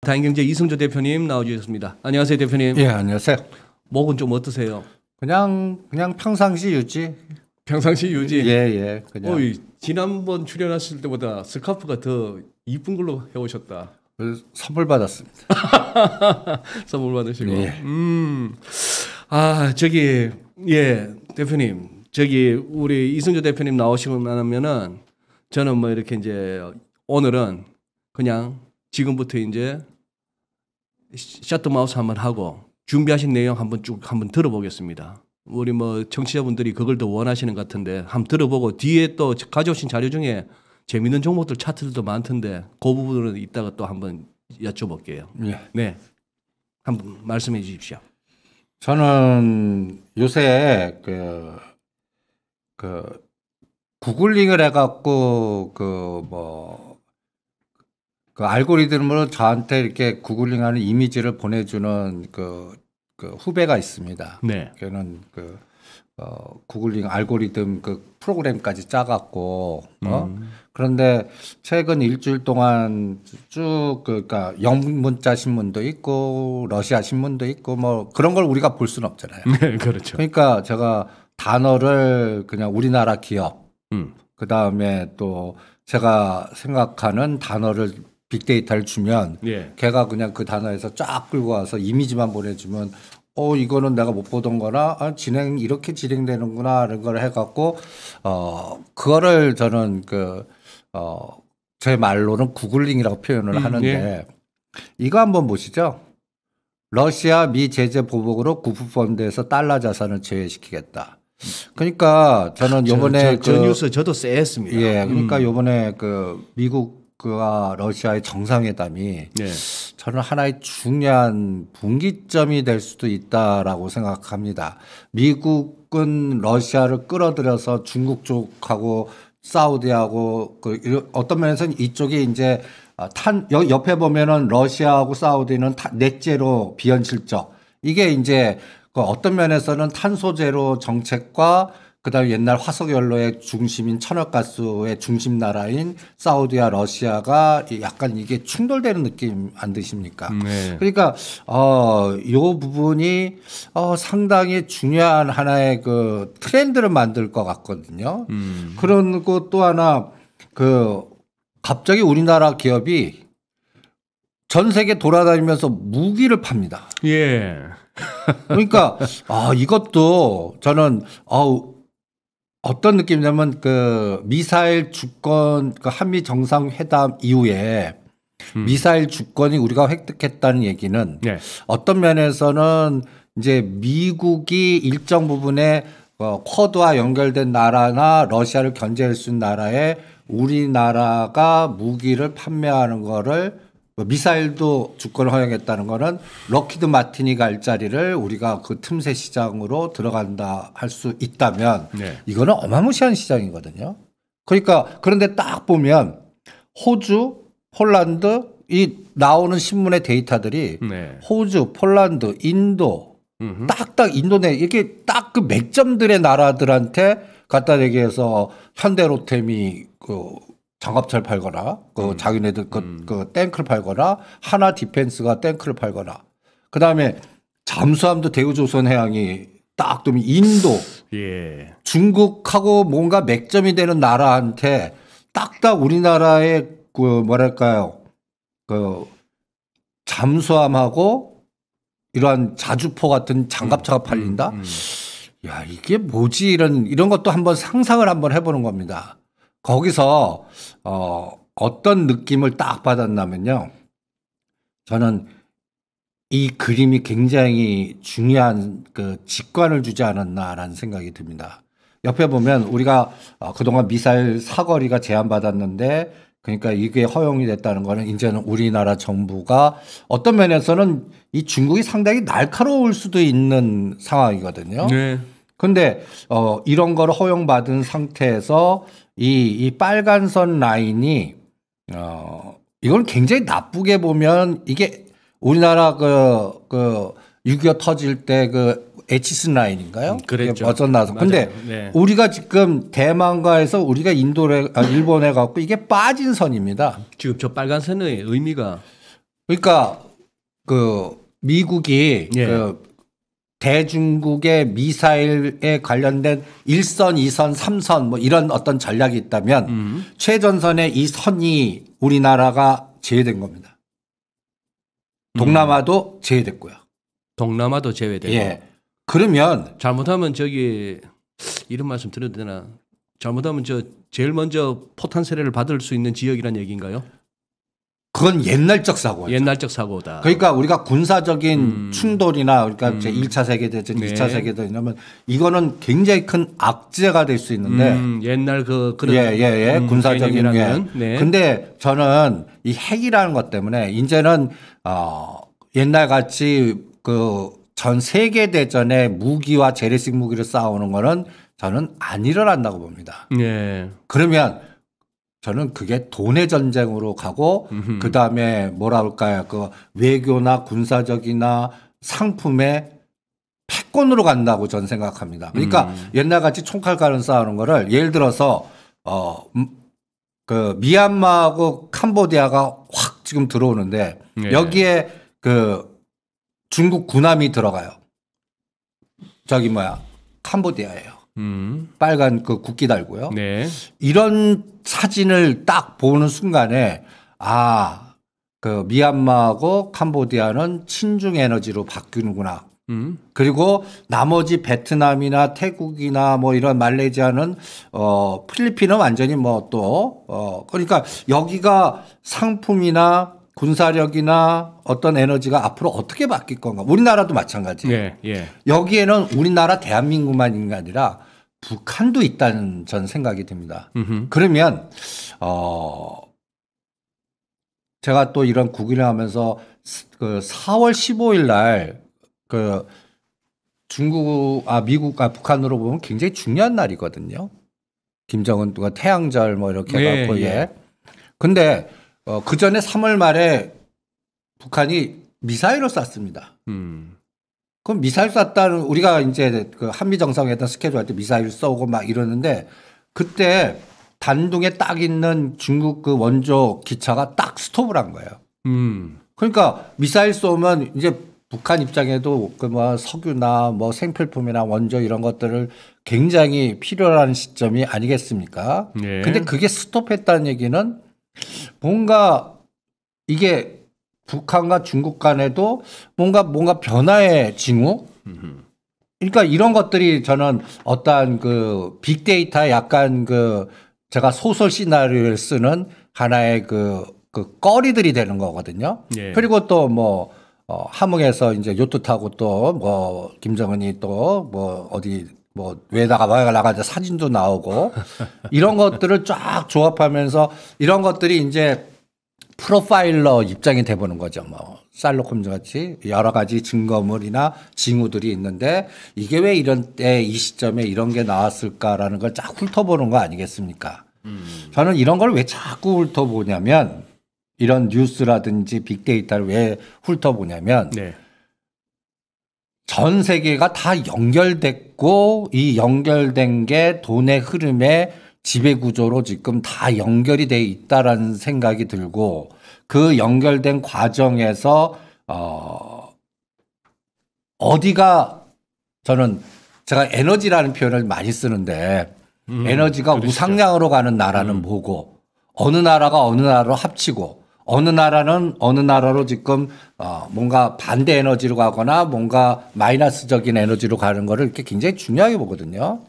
다인경제 이승조 대표님 나와주셨습니다. 안녕하세요, 대표님. 예, 안녕하세요. 목은 좀 어떠세요? 그냥 평상시 유지. 평상시 유지. 예. 그냥. 어이, 지난번 출연하실 때보다 스카프가 더 이쁜 걸로 해오셨다. 선물 받았습니다. 선물 받으시고. 예. 대표님, 우리 이승조 대표님 나오시고 나면은 저는 뭐 이렇게 이제 오늘은 그냥 지금부터 이제 샷더마우스 한번 하고 준비하신 내용 한번 들어보겠습니다. 우리 뭐 청취자분들이 그걸 더 원하시는 것 같은데 한번 들어보고 뒤에 또 가져오신 자료 중에 재밌는 종목들 차트들도 많던데 그 부분은 이따가 또 한번 여쭤볼게요. 예. 네, 한번 말씀해 주십시오. 저는 요새 구글링을 해갖고 그 알고리즘으로 저한테 이렇게 구글링하는 이미지를 보내주는 그 후배가 있습니다. 네. 걔는 구글링 알고리즘 그 프로그램까지 짜갖고 그런데 최근 일주일 동안 쭉 그러니까 영문자 신문도 있고 러시아 신문도 있고 뭐 그런 걸 우리가 볼 수는 없잖아요. 네, 그렇죠. 그러니까 제가 단어를 그냥 우리나라 기업 그다음에 또 제가 생각하는 단어를 빅데이터를 주면 걔가 그냥 그 단어에서 쫙 끌고 와서 이미지만 보내주면 이거는 내가 못 보던 거나 이렇게 진행되는구나 이런 걸 해갖고 그거를 저는 제 말로는 구글링이라고 표현을 하는데 이거 한번 보시죠. 러시아 미 제재 보복으로 구프펀드에서 달러 자산을 제외시키겠다. 그러니까 저는 요번에 저 뉴스 저도 쎄했습니다. 예, 그러니까 요번에 미국과 러시아의 정상회담이 저는 하나의 중요한 분기점이 될 수도 있다라고 생각합니다. 미국은 러시아를 끌어들여서 중국 쪽하고 사우디하고 어떤 면에서는 이쪽이 이제 옆에 보면은 러시아하고 사우디는 넷제로 비현실적 이게 이제 어떤 면에서는 탄소제로 정책과 그다음에 옛날 화석연료의 중심인 천연가스의 중심 나라인 사우디와 러시아가 약간 이게 충돌되는 느낌 안 드십니까? 네. 그러니까 요 부분이 상당히 중요한 하나의 그 트렌드를 만들 것 같거든요. 그런 것 또 하나 갑자기 우리나라 기업이 전 세계 돌아다니면서 무기를 팝니다. 예. 그러니까 이것도 저는 어떤 느낌이냐면 미사일 주권 한미 정상회담 이후에 미사일 주권이 우리가 획득했다는 얘기는 어떤 면에서는 이제 미국이 일정 부분에 쿼드와 연결된 나라나 러시아를 견제할 수 있는 나라에 우리나라가 무기를 판매하는 거를 미사일도 주권을 허용했다는 거는 럭키드 마틴이 갈 자리를 우리가 그 틈새 시장으로 들어간다 할 수 있다면 이거는 어마무시한 시장이거든요. 그러니까 그런데 딱 보면 호주, 폴란드 이 나오는 신문의 데이터들이 호주, 폴란드, 인도 딱딱 이게 딱 그 맥점들의 나라들한테 갖다 대기해서 현대로템이 장갑차를 팔거나 자기네들 탱크를 팔거나 하나 디펜스가 탱크를 팔거나 그다음에 잠수함도 대우조선해양이 딱 두면 인도 중국하고 뭔가 맥점이 되는 나라한테 딱딱 우리나라의 잠수함하고 이러한 자주포 같은 장갑차가 팔린다. 야, 이게 뭐지 이런 것도 한번 상상을 한번 해보는 겁니다. 거기서 어떤 느낌을 딱 받았냐면요. 저는 이 그림이 굉장히 중요한 직관을 주지 않았나라는 생각이 듭니다. 옆에 보면 우리가 그동안 미사일 사거리가 제한받았는데 그러니까 이게 허용이 됐다는 거는 이제는 우리나라 정부가 어떤 면에서는 이 중국이 상당히 날카로울 수도 있는 상황이거든요. 그런데 이런 걸 허용받은 상태에서 이 빨간 선 라인이 이건 굉장히 나쁘게 보면 이게 우리나라 6.25 터질 때 에치슨 라인인가요? 그랬죠. 벗어나서. 근데 우리가 지금 대만과에서 우리가 일본에 갖고 이게 빠진 선입니다. 지금 저 빨간 선의 의미가 그러니까 그 미국이 예. 그 대중국의 미사일에 관련된 1선, 2선, 3선 뭐 이런 어떤 전략이 있다면 최전선에 이 선이 우리나라가 제외된 겁니다. 동남아도 제외됐고요. 동남아도 제외되고. 예. 그러면 잘못하면 저기 이런 말씀 드려도 되나? 잘못하면 저 제일 먼저 포탄 세례를 받을 수 있는 지역이란 얘기인가요? 그건 옛날적 사고죠. 옛날적 사고다. 그러니까 우리가 군사적인 충돌이나 그러니까 제 1차 세계대전, 네. 2차 세계대전 이러면 이거는 굉장히 큰 악재가 될 수 있는데 옛날 그런 군사적인 게. 개념이라면, 네. 근데 저는 이 핵이라는 것 때문에 이제는 옛날 같이 그 전 세계 대전에 무기와 재래식 무기를 쌓아오는 거는 저는 안 일어난다고 봅니다. 예. 그러면 저는 그게 돈의 전쟁으로 가고 그 다음에 뭐라 할까요? 그 외교나 군사적이나 상품의 패권으로 간다고 저는 생각합니다. 그러니까 옛날 같이 총칼가는 싸우는 거를 예를 들어서 그 미얀마하고 캄보디아가 확 지금 들어오는데 네. 여기에 그 중국 군함이 들어가요. 저기 뭐야 캄보디아예요. 빨간 그 국기 달고요. 네. 이런 사진을 딱 보는 순간에 그 미얀마하고 캄보디아는 친중 에너지로 바뀌는구나. 그리고 나머지 베트남이나 태국이나 뭐 이런 말레이시아는 필리핀은 완전히 뭐 또 그러니까 여기가 상품이나 군사력이나 어떤 에너지가 앞으로 어떻게 바뀔 건가. 우리나라도 마찬가지예요. 예. 예. 여기에는 우리나라 대한민국만 있는 게 아니라 북한도 있다는 전 생각이 듭니다. 그러면 제가 또 이런 국위를 하면서 그 4월 15일 날 그 북한으로 보면 굉장히 중요한 날이거든요. 김정은 또 태양절 뭐 이렇게 네, 해갖고 예. 근데 그 전에 3월 말에 북한이 미사일을 쐈습니다. 그럼 미사일 쐈다는 우리가 이제 그 한미 정상회담 스케줄 할 때 미사일 쏘고 막 이러는데 그때 단둥에 딱 있는 중국 그 원조 기차가 딱 스톱을 한 거예요. 그러니까 미사일 쏘면 이제 북한 입장에도 그 뭐 석유나 뭐 생필품이나 원조 이런 것들을 굉장히 필요한 시점이 아니겠습니까? 네. 근데 그게 스톱했다는 얘기는 뭔가 이게 북한과 중국 간에도 뭔가 변화의 징후? 그러니까 이런 것들이 저는 어떠한 그 빅데이터 약간 그 제가 소설 시나리오를 쓰는 하나의 그 거리들이 되는 거거든요. 예. 그리고 또 뭐 함흥에서 이제 요트 타고 또 뭐 김정은이 또 뭐 어디 뭐 외다가 나가서 사진도 나오고 이런 것들을 쫙 조합하면서 이런 것들이 이제 프로파일러 입장이 돼보는 거죠. 뭐 샬록 홈즈 같이 여러 가지 증거물이나 징후들이 있는데 이게 왜 이런 때 이 시점에 이런 게 나왔을까라는 걸 쫙 훑어보는 거 아니겠습니까? 저는 이런 걸 왜 자꾸 훑어보냐면 이런 뉴스라든지 빅데이터를 왜 훑어보냐면 네. 전 세계가 다 연결됐고 이 연결된 게 돈의 흐름에 지배구조로 지금 다 연결이 돼 있다라는 생각이 들고 그 연결된 과정에서 어디가 저는 제가 에너지라는 표현을 많이 쓰는데 에너지가 그러시죠. 우상향으로 가는 나라는 뭐고 어느 나라가 어느 나라로 합치고 어느 나라는 어느 나라로 지금 뭔가 반대 에너지로 가거나 뭔가 마이너스적인 에너지로 가는 거를 이렇게 굉장히 중요하게 보거든요.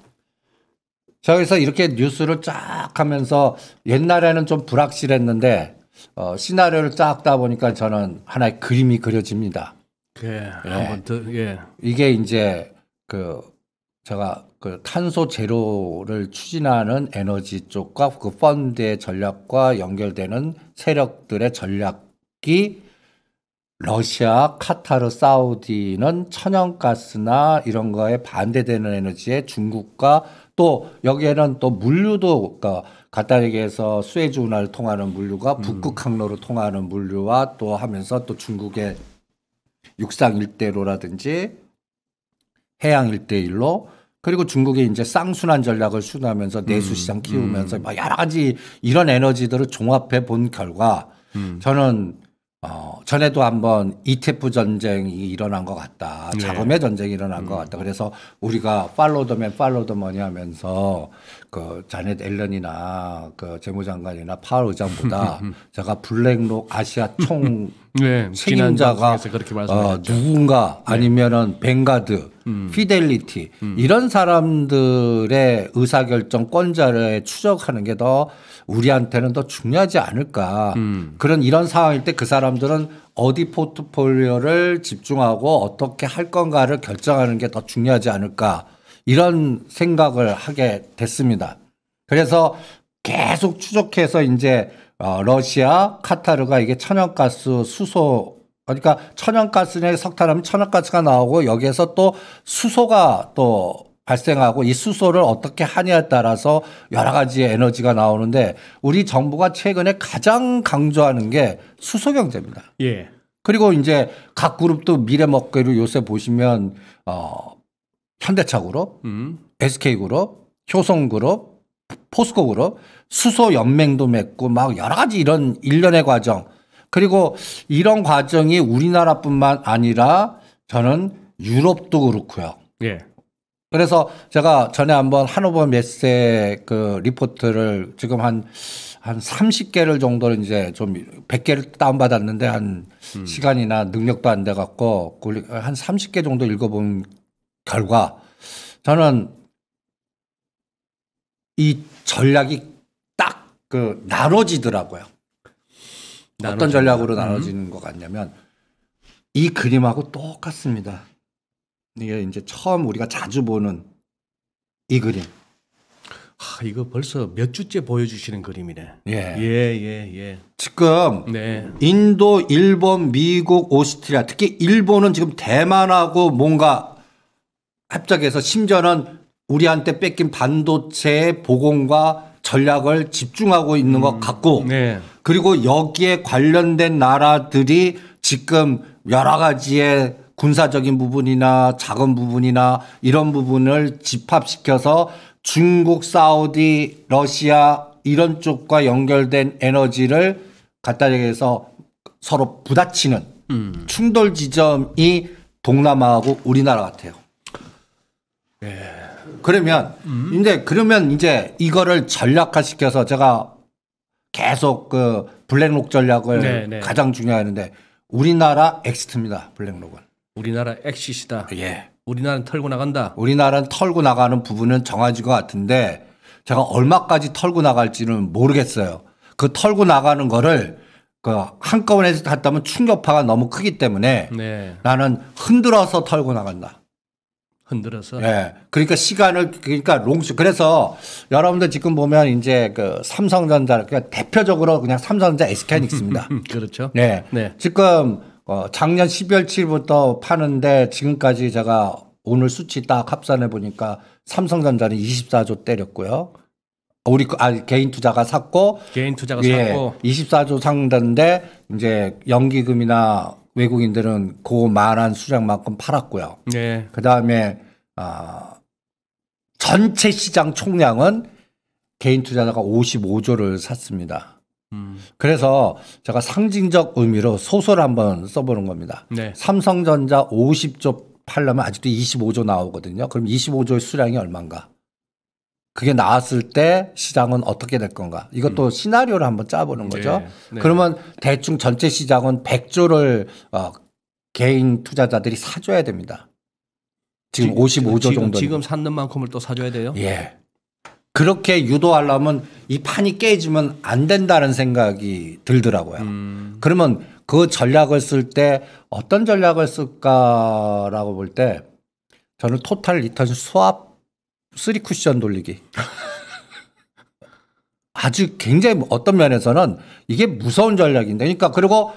저기서 이렇게 뉴스를 쫙 하면서 옛날에는 좀 불확실했는데 시나리오를 쫙 다 보니까 저는 하나의 그림이 그려집니다. 예. 한번 더 예. 이게 이제 제가 그 탄소 제로를 추진하는 에너지 쪽과 그 펀드의 전략과 연결되는 세력들의 전략이 러시아, 카타르, 사우디는 천연가스나 이런 거에 반대되는 에너지에 중국과 또 여기에는 또 물류도 간단하게해서 수에즈 운하를 통하는 물류가 북극 항로로 통하는 물류와 또 하면서 또 중국의 육상 일대로라든지 해양 일대일로 그리고 중국이 이제 쌍순환 전략을 수행하면서 내수 시장 키우면서 막 여러 가지 이런 에너지들을 종합해 본 결과 저는 전에도 한번 ETF 전쟁이 일어난 것 같다. 네. 자금의 전쟁이 일어난 것 같다. 그래서 우리가 팔로우 더 머니 하면서 그 자넷 앨런이나 그 재무장관이나 파월 의장보다 제가 블랙록 아시아 총 네, 책임자가 그렇게 말씀하셨죠. 누군가 아니면은 뱅가드, 피델리티 이런 사람들의 의사결정권자를 추적하는 게 더 우리한테는 더 중요하지 않을까. 그런 이런 상황일 때 그 사람들은 어디 포트폴리오를 집중하고 어떻게 할 건가를 결정하는 게 더 중요하지 않을까. 이런 생각을 하게 됐습니다. 그래서 계속 추적해서 이제 러시아, 카타르가 이게 천연가스 수소 그러니까 천연가스에 석탄하면 천연가스가 나오고 여기에서 또 수소가 또 발생하고 이 수소를 어떻게 하냐에 따라서 여러 가지의 에너지가 나오는데 우리 정부가 최근에 가장 강조하는 게 수소 경제입니다. 예. 그리고 이제 각 그룹도 미래 먹거리를 요새 보시면 현대차그룹, SK그룹, 효성그룹, 포스코그룹, 수소 연맹도 맺고 막 여러 가지 이런 일련의 과정 그리고 이런 과정이 우리나라뿐만 아니라 저는 유럽도 그렇고요. 예. 그래서 제가 전에 한번 한오버 메세 그 리포트를 지금 한 30개를 정도를 이제 좀 100개를 다운받았는데 한 시간이나 능력도 안 돼 갖고 한 30개 정도 읽어본 결과 저는 이 전략이 딱 그 나눠지더라고요. 어떤 전략으로 나눠지는 것 같냐면 이 그림하고 똑같습니다. 이게 이제 처음 우리가 자주 보는 이 그림. 이거 벌써 몇 주째 보여주시는 그림이네. 예. 예. 지금 네. 인도, 일본, 미국, 오스트리아 특히 일본은 지금 대만하고 뭔가 합작해서 심지어는 우리한테 뺏긴 반도체의 보공과 전략을 집중하고 있는 것 같고 네. 그리고 여기에 관련된 나라들이 지금 여러 가지의 군사적인 부분이나 자금 부분이나 이런 부분을 집합시켜서 중국, 사우디, 러시아 이런 쪽과 연결된 에너지를 갖다 대해서 서로 부딪히는 충돌 지점이 동남아하고 우리나라 같아요. 그러면 이제 이거를 전략화시켜서 제가 계속 그 블랙록 전략을 가장 중요하는데 우리나라 엑시트입니다. 블랙록은. 우리나라 엑시스다. 예. 우리나라는 털고 나간다. 우리나라는 털고 나가는 부분은 정해진 것 같은데 제가 얼마까지 털고 나갈지는 모르겠어요. 그 털고 나가는 거를 그 한꺼번에 했다면 충격파가 너무 크기 때문에 나는 흔들어서 털고 나간다. 흔들어서. 예. 그러니까 그러니까 그래서 여러분들 지금 보면 이제 그 삼성전자 그러니까 대표적으로 그냥 삼성전자 SK하이닉스입니다. 그렇죠. 네. 지금 작년 12월 7일부터 파는데 지금까지 제가 오늘 수치 딱 합산해 보니까 삼성전자는 24조 때렸고요. 우리 개인 투자가 샀고 24조 상단인데 이제 연기금이나 외국인들은 그만한 수량만큼 팔았고요. 그다음에 전체 시장 총량은 개인 투자자가 55조를 샀습니다. 그래서 제가 상징적 의미로 소설 한번 써보는 겁니다. 삼성전자 50조 팔려면 아직도 25조 나오거든요. 그럼 25조의 수량이 얼마인가? 그게 나왔을 때 시장은 어떻게 될 건가? 이것도 시나리오를 한번 짜보는 거죠. 그러면 대충 전체 시장은 100조를 개인 투자자들이 사줘야 됩니다. 지금 55조 정도. 지금 샀는 만큼을 또 사줘야 돼요? 예. 그렇게 유도하려면 이 판이 깨지면 안 된다는 생각이 들더라고요. 그러면 그 전략을 쓸 때 어떤 전략을 쓸까라고 볼 때 저는 토탈 리턴 스왑 3쿠션 돌리기. 아주 굉장히 어떤 면에서는 이게 무서운 전략인데. 그러니까 그리고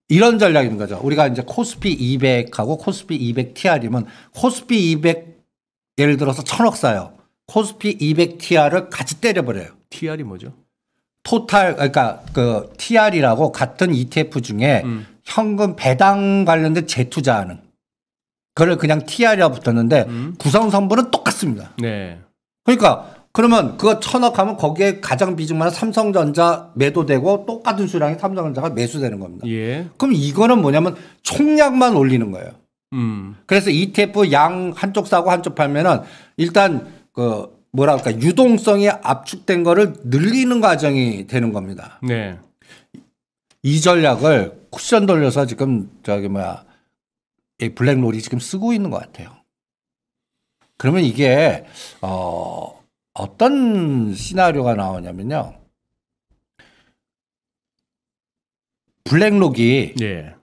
이런 전략인 거죠. 우리가 이제 코스피 200하고 코스피 200 TR이면 코스피 200 예를 들어서 1,000억 사요. 코스피 200 TR을 같이 때려버려요. TR이 뭐죠? 토탈 그러니까 그 TR이라고 같은 ETF 중에 현금 배당 관련된 재투자하는 그걸 그냥 TR이라고 붙었는데 구성 성분은 똑같습니다. 그러니까 그러면 그거 1,000억 하면 거기에 가장 비중 많은 삼성전자 매도되고 똑같은 수량의 삼성전자가 매수되는 겁니다. 예. 그럼 이거는 뭐냐면 총량만 올리는 거예요. 그래서 ETF 양 한쪽 사고 한쪽 팔면은 일단 그 뭐랄까 유동성이 압축된 거를 늘리는 과정이 되는 겁니다. 네. 이 전략을 쿠션 돌려서 지금 이 블랙롤이 지금 쓰고 있는 것 같아요. 그러면 이게 어떤 시나리오가 나오냐면요. 블랙록이 예.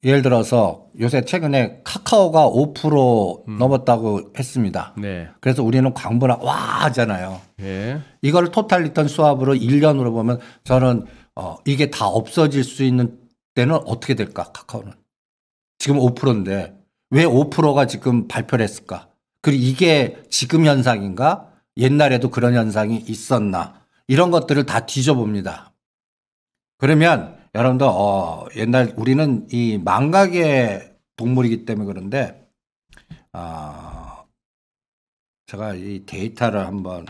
예를 들어서 요새 최근에 카카오가 5% 넘었다고 했습니다. 네. 그래서 우리는 광분화 와 하잖아요. 예. 이거를 토탈 리턴 수합으로 1년으로 보면 저는 이게 다 없어질 수 있는 때는 어떻게 될까 카카오는. 지금 5%인데 왜 5%가 지금 발표를 했을까. 그리고 이게 지금 현상인가 옛날에도 그런 현상이 있었나 이런 것들을 다 뒤져봅니다. 그러면 여러분들 옛날 우리는 이 망각의 동물이기 때문에 그런데 제가 이 데이터를 한번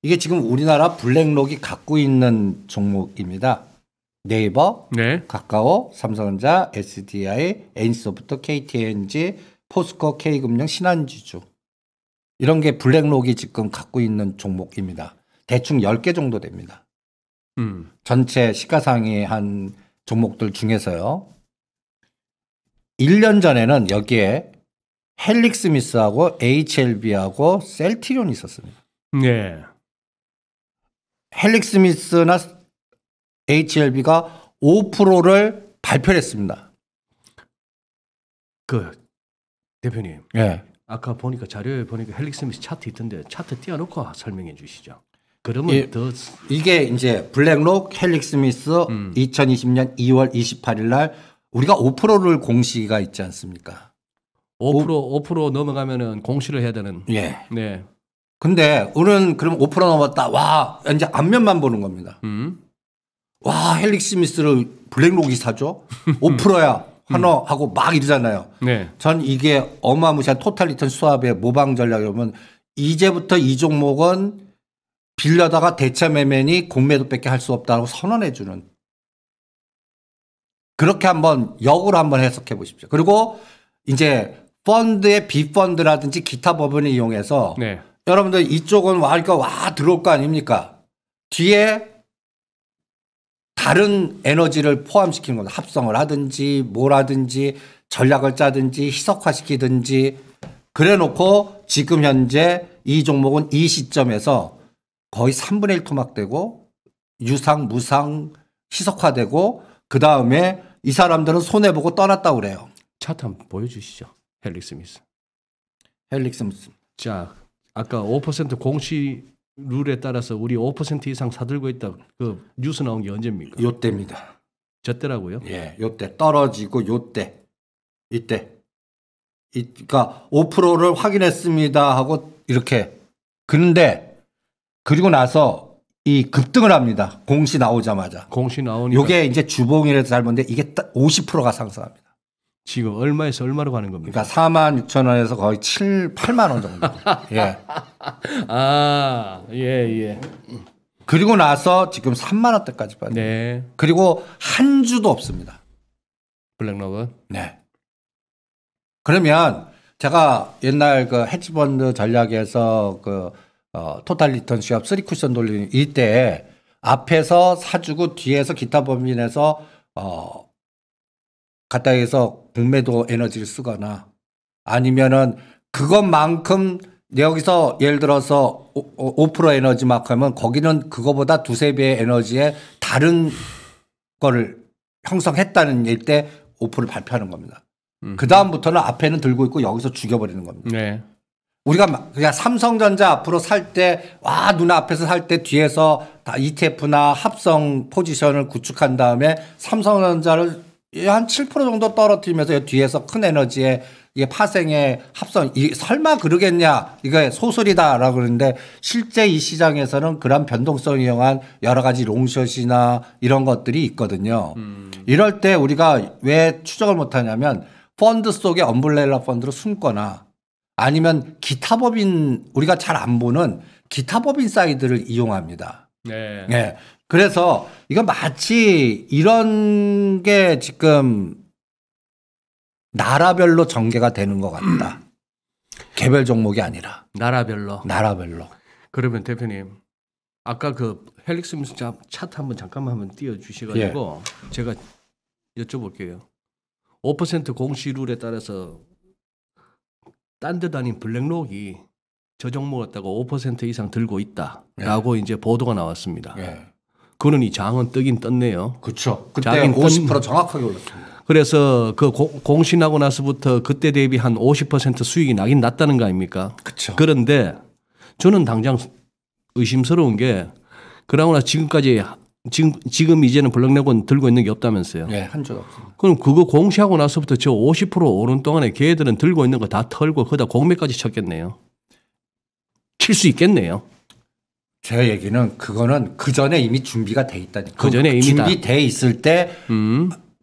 이게 지금 우리나라 블랙록이 갖고 있는 종목입니다. 네이버, 네. 카카오, 삼성전자, SDI, NC소프트, KTNG, 포스코, K금융, 신한지주 이런 게 블랙록이 지금 갖고 있는 종목입니다. 대충 10개 정도 됩니다. 전체 시가상의한 종목들 중에서요. 1년 전에는 여기에 헬릭스미스하고 HLB하고 셀트리온이 있었습니다. 네. 헬릭스미스나 HLB가 5%를 발표했습니다. 그 대표님. 예. 아까 보니까 자료에 보니까 헬릭스미스 차트 있던데 차트 띄워놓고 설명해 주시죠. 그러면 더 이게 이제 블랙록 헬릭스미스 2020년 2월 28일 날 우리가 5%를 공시가 있지 않습니까? 5% 넘어가면은 공시를 해야 되는. 예. 네. 근데 우리는 그럼 5% 넘었다. 와, 이제 앞면만 보는 겁니다. 와, 헬릭스미스를 블랙록이 사죠? 5%야. 하나 하고 막 이러잖아요. 네. 전 이게 어마무시한 토탈 리턴 수합의 모방 전략이라면 이제부터 이 종목은 빌려다가 대차 매매니 공매도밖에 할 수 없다고 선언해 주는 그렇게 한번 역으로 한번 해석해 보십시오. 그리고 이제 펀드의 비펀드라든지 기타 법인을 이용해서 네. 여러분들 이쪽은 와 들어올 거 아닙니까? 뒤에 다른 에너지를 포함시키는 겁니다. 합성을 하든지 뭘 하든지 전략을 짜든지 희석화시키든지 그래 놓고 지금 현재 이 종목은 이 시점에서 거의 3분의 1 토막되고 유상 무상 희석화되고 그다음에 이 사람들은 손해보고 떠났다고 그래요. 차트 한번 보여주시죠. 헬릭스미스. 헬릭스미스. 자, 아까 5% 공시 룰에 따라서 우리 5% 이상 사들고 있다. 그 뉴스 나온 게 언제입니까? 요때입니다. 저 때라고요? 예, 요때 떨어지고 요때 이때. 그러니까 5%를 확인했습니다 하고 이렇게. 그런데 그리고 나서 이 급등을 합니다. 공시 나오자마자. 공시 나오니까. 요게 이제 주봉이라서 잘 보는데 이게 딱 50%가 상승합니다. 지금 얼마에서 얼마로 가는 겁니까? 그러니까 46,000원에서 거의 8만 원 정도. 예. 예. 그리고 나서 지금 3만 원대까지 빠져. 네. 그리고 한 주도 없습니다. 블랙록은? 네. 그러면 제가 옛날 그 헤지펀드 전략에서 그 토탈 리턴 시합 3쿠션 돌리는 이때 앞에서 사주고 뒤에서 기타 법인에서 갖다 해서 공매도 에너지를 쓰거나 아니면은 그것만큼 여기서 예를 들어서 5% 에너지 막 하면 거기는 그거보다 두세 배의 에너지에 다른 거를 형성했다는 일 때 5%를 발표하는 겁니다. 그 다음부터는 앞에는 들고 있고 여기서 죽여버리는 겁니다. 네. 우리가 그냥 삼성전자 앞으로 살 때 와 눈앞에서 살 때 뒤에서 다 ETF나 합성 포지션을 구축한 다음에 삼성전자를 한 7% 정도 떨어뜨리면서 뒤에서 큰 에너지에 이게 파생의 합성 설마 그러겠냐 이게 소설이다라고 그러는데 실제 이 시장에서는 그런 변동성이 이용한 여러 가지 롱숏이나 이런 것들이 있거든요. 이럴 때 우리가 왜 추적을 못하냐면 펀드 속에 엄블렐라 펀드로 숨거나 아니면 기타 법인 우리가 잘 안 보는 기타 법인 사이드를 이용합니다. 네. 네. 그래서 이거 마치 이런 게 지금 나라별로 전개가 되는 것 같다. 개별 종목이 아니라 나라별로. 그러면 대표님 아까 그 헬릭스 미스 차트 한번 잠깐만 한번 띄워주시가지고 제가 여쭤볼게요. 5% 공시룰에 따라서 딴 데 다닌 블랙록이 저 종목을 갖다가 5% 이상 들고 있다라고 이제 보도가 나왔습니다. 그러니 장은 뜨긴 떴네요. 그렇죠. 그때 50% 정확하게 올랐습니다. 그래서 그 공신하고 나서부터 그때 대비 한 50% 수익이 나긴 났다는 거 아닙니까? 그렇죠. 그런데 저는 당장 의심스러운 게 그러나 지금까지 지금 이제는 블랙록은 들고 있는 게 없다면서요. 네, 한 줄 없습니다. 그럼 그거 공시하고 나서부터 저 50% 오른 동안에 걔들은 들고 있는 거 다 털고 거기다 공매까지 쳤겠네요. 칠 수 있겠네요. 제 얘기는 그거는 그 전에 이미 준비가 돼 있다니까. 그 전에 이미 준비돼 있을 때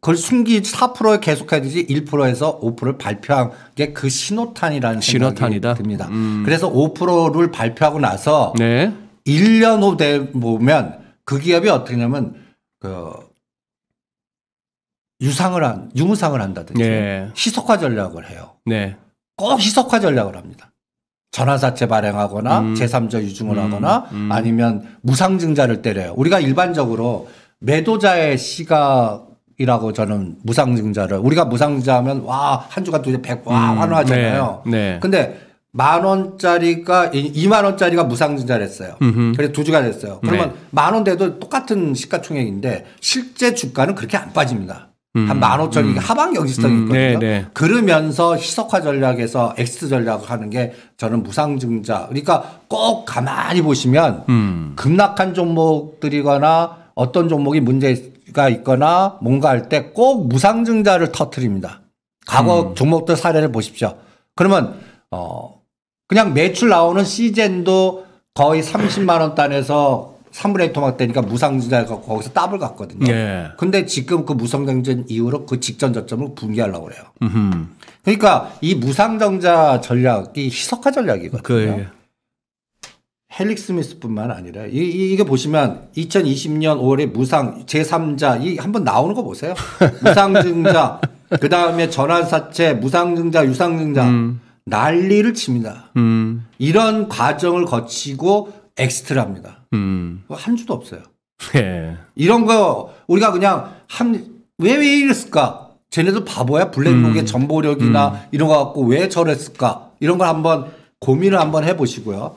그걸 숨기 4%에 계속해야 되지 1%에서 5%를 발표한 게 그 신호탄이라는 생각이 듭니다. 그래서 5%를 발표하고 나서 1년 후 보면 그 기업이 어떻게 하냐면 그 유무상을 한다든지 희석화 전략을 해요. 꼭 희석화 전략을 합니다. 전환사채 발행하거나 제3자 유증을 하거나 아니면 무상증자를 때려요. 우리가 일반적으로 매도자의 시각이라고 저는 무상증자를 우리가 무상증자하면 와 한 주간 도대체 100 환호하잖아요. 근데 10,000원짜리가 20,000원짜리가 무상증자를 했어요. 그래서 2주가 됐어요. 그러면 10,000원 돼도 똑같은 시가총액인데 실제 주가는 그렇게 안 빠집니다. 한 15,000원 이게 하방 경직성이 있거든요. 그러면서 희석화 전략에서 엑스 전략을 하는 게 저는 무상증자. 그러니까 꼭 가만히 보시면 급락한 종목들이거나 어떤 종목이 문제가 있거나 뭔가 할 때 꼭 무상증자를 터뜨립니다. 과거 종목들 사례를 보십시오. 그러면 그냥 매출 나오는 시젠도 거의 30만 원 단에서 3분의 1 토막 되니까 무상증자가 거기서 더블 갔거든요. 근데 지금 그 무상증자 이후로 그 직전 저점을 붕괴하려고 그래요. 그러니까 이 무상증자 전략이 희석화 전략이거든요. 헬릭스 미스뿐만 아니라 이게 보시면 2020년 5월에 무상 제3자 이 한번 나오는 거 보세요. 무상증자 그다음에 전환사채 무상증자 유상증자 난리를 칩니다. 이런 과정을 거치고 엑스트를 합니다. 한 주도 없어요. 이런 거 우리가 그냥 왜 이랬을까? 쟤네들 바보야? 블랙록의 정보력이나 이런 거 갖고 왜 저랬을까? 이런 걸 한번 고민을 한번 해보시고요.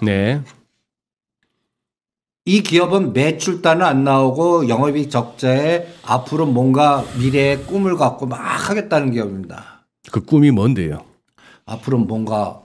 이 기업은 매출단은 안 나오고 영업이익 적자에 앞으로 뭔가 미래의 꿈을 갖고 막 하겠다는 기업입니다. 그 꿈이 뭔데요? 앞으로 뭔가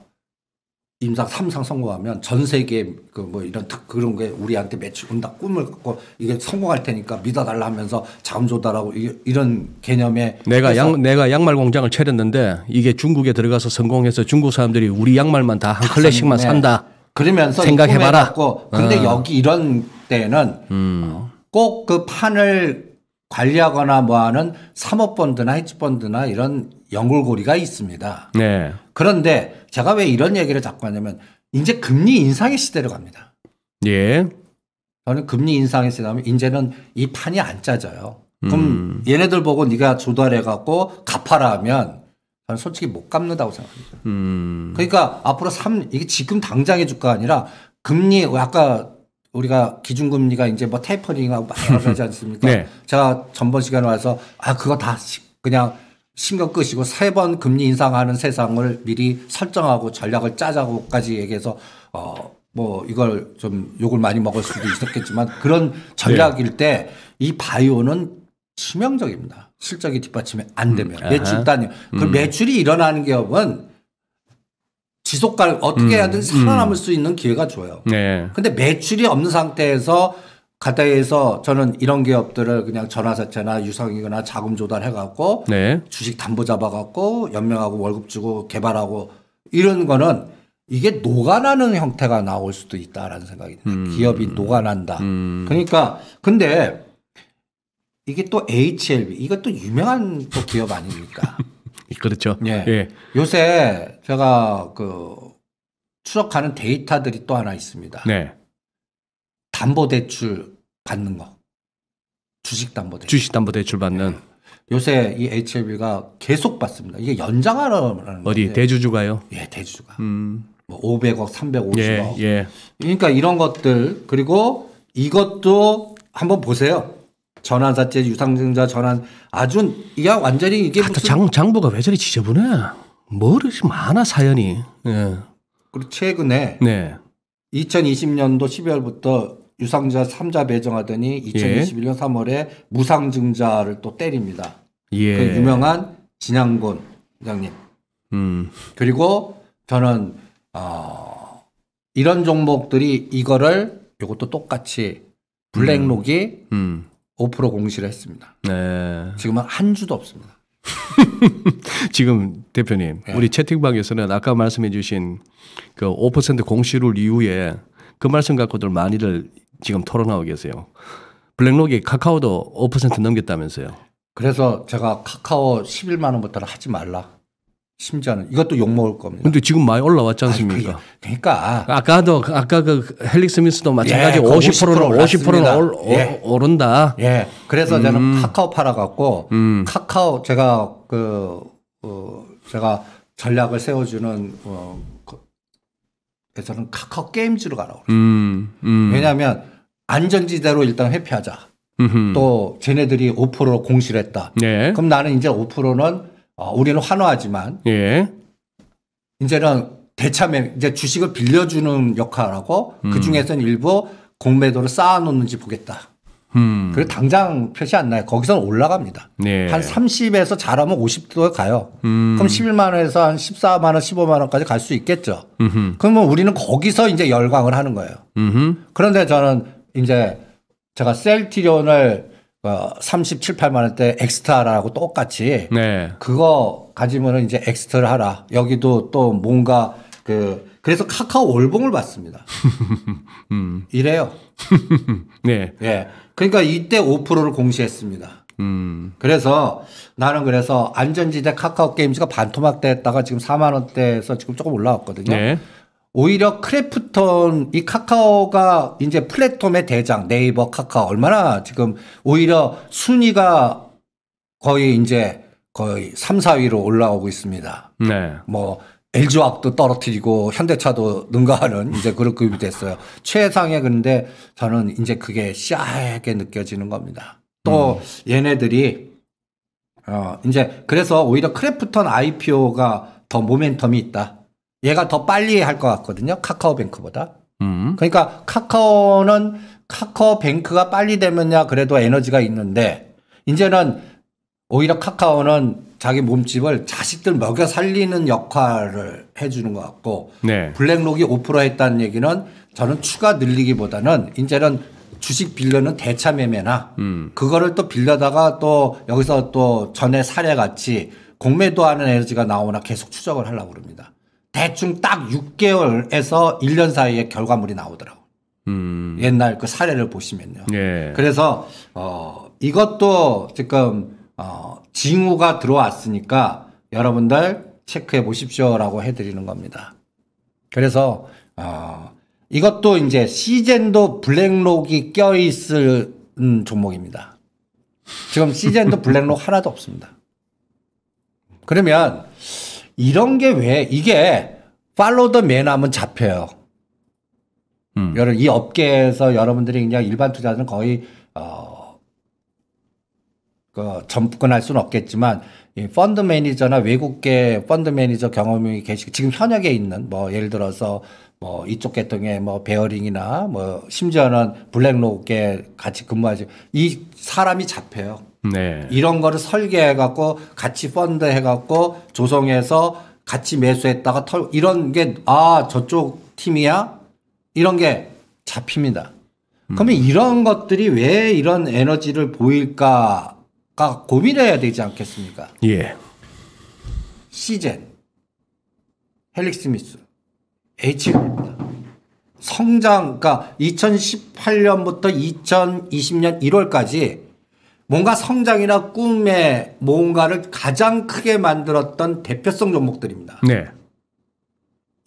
임상 3상 성공하면 전 세계 그 뭐 이런 그런 게 우리한테 매출 온다 꿈을 갖고 이게 성공할 테니까 믿어달라 하면서 자금 조달하고 이런 개념의 내가 양말 공장을 차렸는데 이게 중국에 들어가서 성공해서 중국 사람들이 우리 양말만 다 한 클래식만 산다. 그러면서 생각해봐라. 근데 여기 이런 때는 꼭 그 판을 관리하거나 뭐하는 사모펀드나 헤지펀드나 이런 연골고리가 있습니다. 그런데 제가 왜 이런 얘기를 자꾸 하냐면 이제 금리 인상의 시대로 갑니다. 저는 금리 인상의 시대 가면 이제는 이 판이 안 짜져요. 그럼 얘네들 보고 네가 조달해갖고 갚아라 하면 저는 솔직히 못 갚는다고 생각합니다. 그러니까 앞으로 이게 지금 당장의 주가가 아니라 금리 아까 우리가 기준금리가 이제 뭐 테이퍼링하고 막 하지 않습니까? 제가 전번 시간에 와서 그거 다 그냥 신경 끄시고 3번 금리 인상하는 세상을 미리 설정하고 전략을 짜자고까지 얘기해서 뭐 이걸 좀 욕을 많이 먹을 수도 있었겠지만 그런 전략일 때 이 바이오는 치명적입니다. 실적이 뒷받침이 안 되면 매출 단위. 그 매출이 일어나는 기업은 지속가능 어떻게 해야든지 살아남을 수 있는 기회가 줘요. 근데 매출이 없는 상태에서 가다에서 저는 이런 기업들을 그냥 전화사채나 유상이거나 자금 조달해갖고 주식 담보 잡아갖고 연명하고 월급 주고 개발하고 이런 거는 이게 녹아나는 형태가 나올 수도 있다라는 생각이 듭니다. 기업이 녹아난다. 그러니까 근데 이게 또 HLB 이것도 유명한 또 기업 아닙니까? 그렇죠. 요새 제가 그 추적하는 데이터들이 또 하나 있습니다. 네. 담보대출 받는 거. 주식담보대출. 주식담보대출 받는. 요새 이 HLB가 계속 받습니다. 이게 연장하라는 어디 건데. 대주주가요? 예, 대주주가. 뭐 500억, 350억. 예, 예. 그러니까 이런 것들 그리고 이것도 한번 보세요. 전환사채, 유상증자 전환 아주 이게 완전히 이게 무슨 장부가 왜 저리 지저분해? 뭐 이렇게 많아 사연이. 예. 그리고 최근에 네. 2020년도 12월부터 유상증자 3자 배정하더니 2021년 3월에 무상증자를 또 때립니다. 예. 그 유명한 진양곤 회장님. 그리고 저는 이런 종목들이 이거를 이것도 똑같이 블랙록이 5% 공시를 했습니다. 네. 지금은 한 주도 없습니다. 지금 대표님, 네. 우리 채팅방에서는 아까 말씀해 주신 그 5% 공시룰 이후에 그 말씀 갖고들 많이들 지금 토론하고 계세요. 블랙록이 카카오도 5% 넘겼다면서요. 그래서 제가 카카오 11만 원부터는 하지 말라. 심지어는 이것도 욕먹을 겁니다. 근데 지금 많이 올라왔지 않습니까? 그러니까 아까 그 헬릭스미스도 마찬가지 예, 50%는 오른다. 예. 그래서 저는 카카오 팔아갖고 카카오 제가 제가 전략을 세워주는 그래서는 카카오 게임즈로 가라고 그래요. 왜냐하면 안전지대로 일단 회피하자. 또 쟤네들이 5% 공시를 했다. 네. 그럼 나는 이제 5%는 우리는 환호하지만 예. 이제는 대참에 이제 주식을 빌려주는 역할하고 그 중에서는 일부 공매도를 쌓아놓는지 보겠다. 그리고 당장 표시 안 나요. 거기서는 올라갑니다. 네. 한 30에서 잘하면 50도에 가요. 그럼 11만 원에서 한 14만 원, 15만 원까지 갈 수 있겠죠. 그러면 우리는 거기서 이제 열광을 하는 거예요. 그런데 저는 이제 제가 셀티리온을 37, 8만 원대 엑스트라라고 똑같이 네. 그거 가지면은 이제 엑스트라 하라. 여기도 또 뭔가 그래서 카카오 월봉을 받습니다. 이래요. 네. 예. 그러니까 이때 5%를 공시했습니다. 그래서 나는 그래서 안전지대 카카오 게임즈가 반토막 됐다가 지금 4만 원대에서 지금 조금 올라왔거든요. 네. 오히려 크래프톤 이 카카오가 이제 플랫폼의 대장 네이버 카카오 얼마나 지금 오히려 순위가 거의 이제 거의 3, 4위로 올라오고 있습니다. 네. 뭐 LG화학도 떨어뜨리고 현대차도 능가하는 이제 그런 급이 됐어요. 최상의 근데 저는 이제 그게 씨하게 느껴지는 겁니다. 또 얘네들이 이제 그래서 오히려 크래프톤 IPO가 더 모멘텀이 있다. 얘가 더 빨리 할 것 같거든요. 카카오뱅크보다. 그러니까 카카오뱅크가 빨리 되면야 그래도 에너지가 있는데 이제는 오히려 카카오는 자기 몸집을 자식들 먹여 살리는 역할을 해주는 것 같고 네. 블랙록이 5% 했다는 얘기는 저는 추가 늘리기보다는 이제는 주식 빌려는 대차 매매나 그거를 또 빌려다가 또 여기서 또 전에 사례같이 공매도하는 에너지가 나오나 계속 추적을 하려고 그럽니다. 대충 딱 6개월에서 1년 사이에 결과물이 나오더라고요. 옛날 그 사례를 보시면요. 예. 그래서 이것도 지금 징후가 들어왔으니까 여러분들 체크해 보십시오라고 해드리는 겁니다. 그래서 이것도 이제 시젠도 블랙록이 껴있을 종목입니다. 지금 시젠도 블랙록 하나도 없습니다. 그러면 이런 게 왜 이게 팔로우 더 맨 하면 잡혀요. 이 업계에서 여러분들이 그냥 일반 투자자는 거의 접근할 수는 없겠지만 이 펀드 매니저나 외국계 펀드 매니저 경험이 계시고 지금 현역에 있는 뭐 예를 들어서 뭐 이쪽 계통의 뭐 베어링이나 뭐 심지어는 블랙록에 같이 근무하지 이 사람이 잡혀요. 네. 이런 거를 설계해 갖고 같이 펀드 해 갖고 조성해서 같이 매수했다가 이런 게 저쪽 팀이야 이런 게 잡힙니다. 그러면 이런 것들이 왜 이런 에너지를 보일까가 고민해야 되지 않겠습니까? 예. 시젠, 헬릭스미스, HL입니다. 성장, 그러니까 2018년부터 2020년 1월까지 뭔가 성장이나 꿈에 뭔가를 가장 크게 만들었던 대표성 종목들입니다. 네.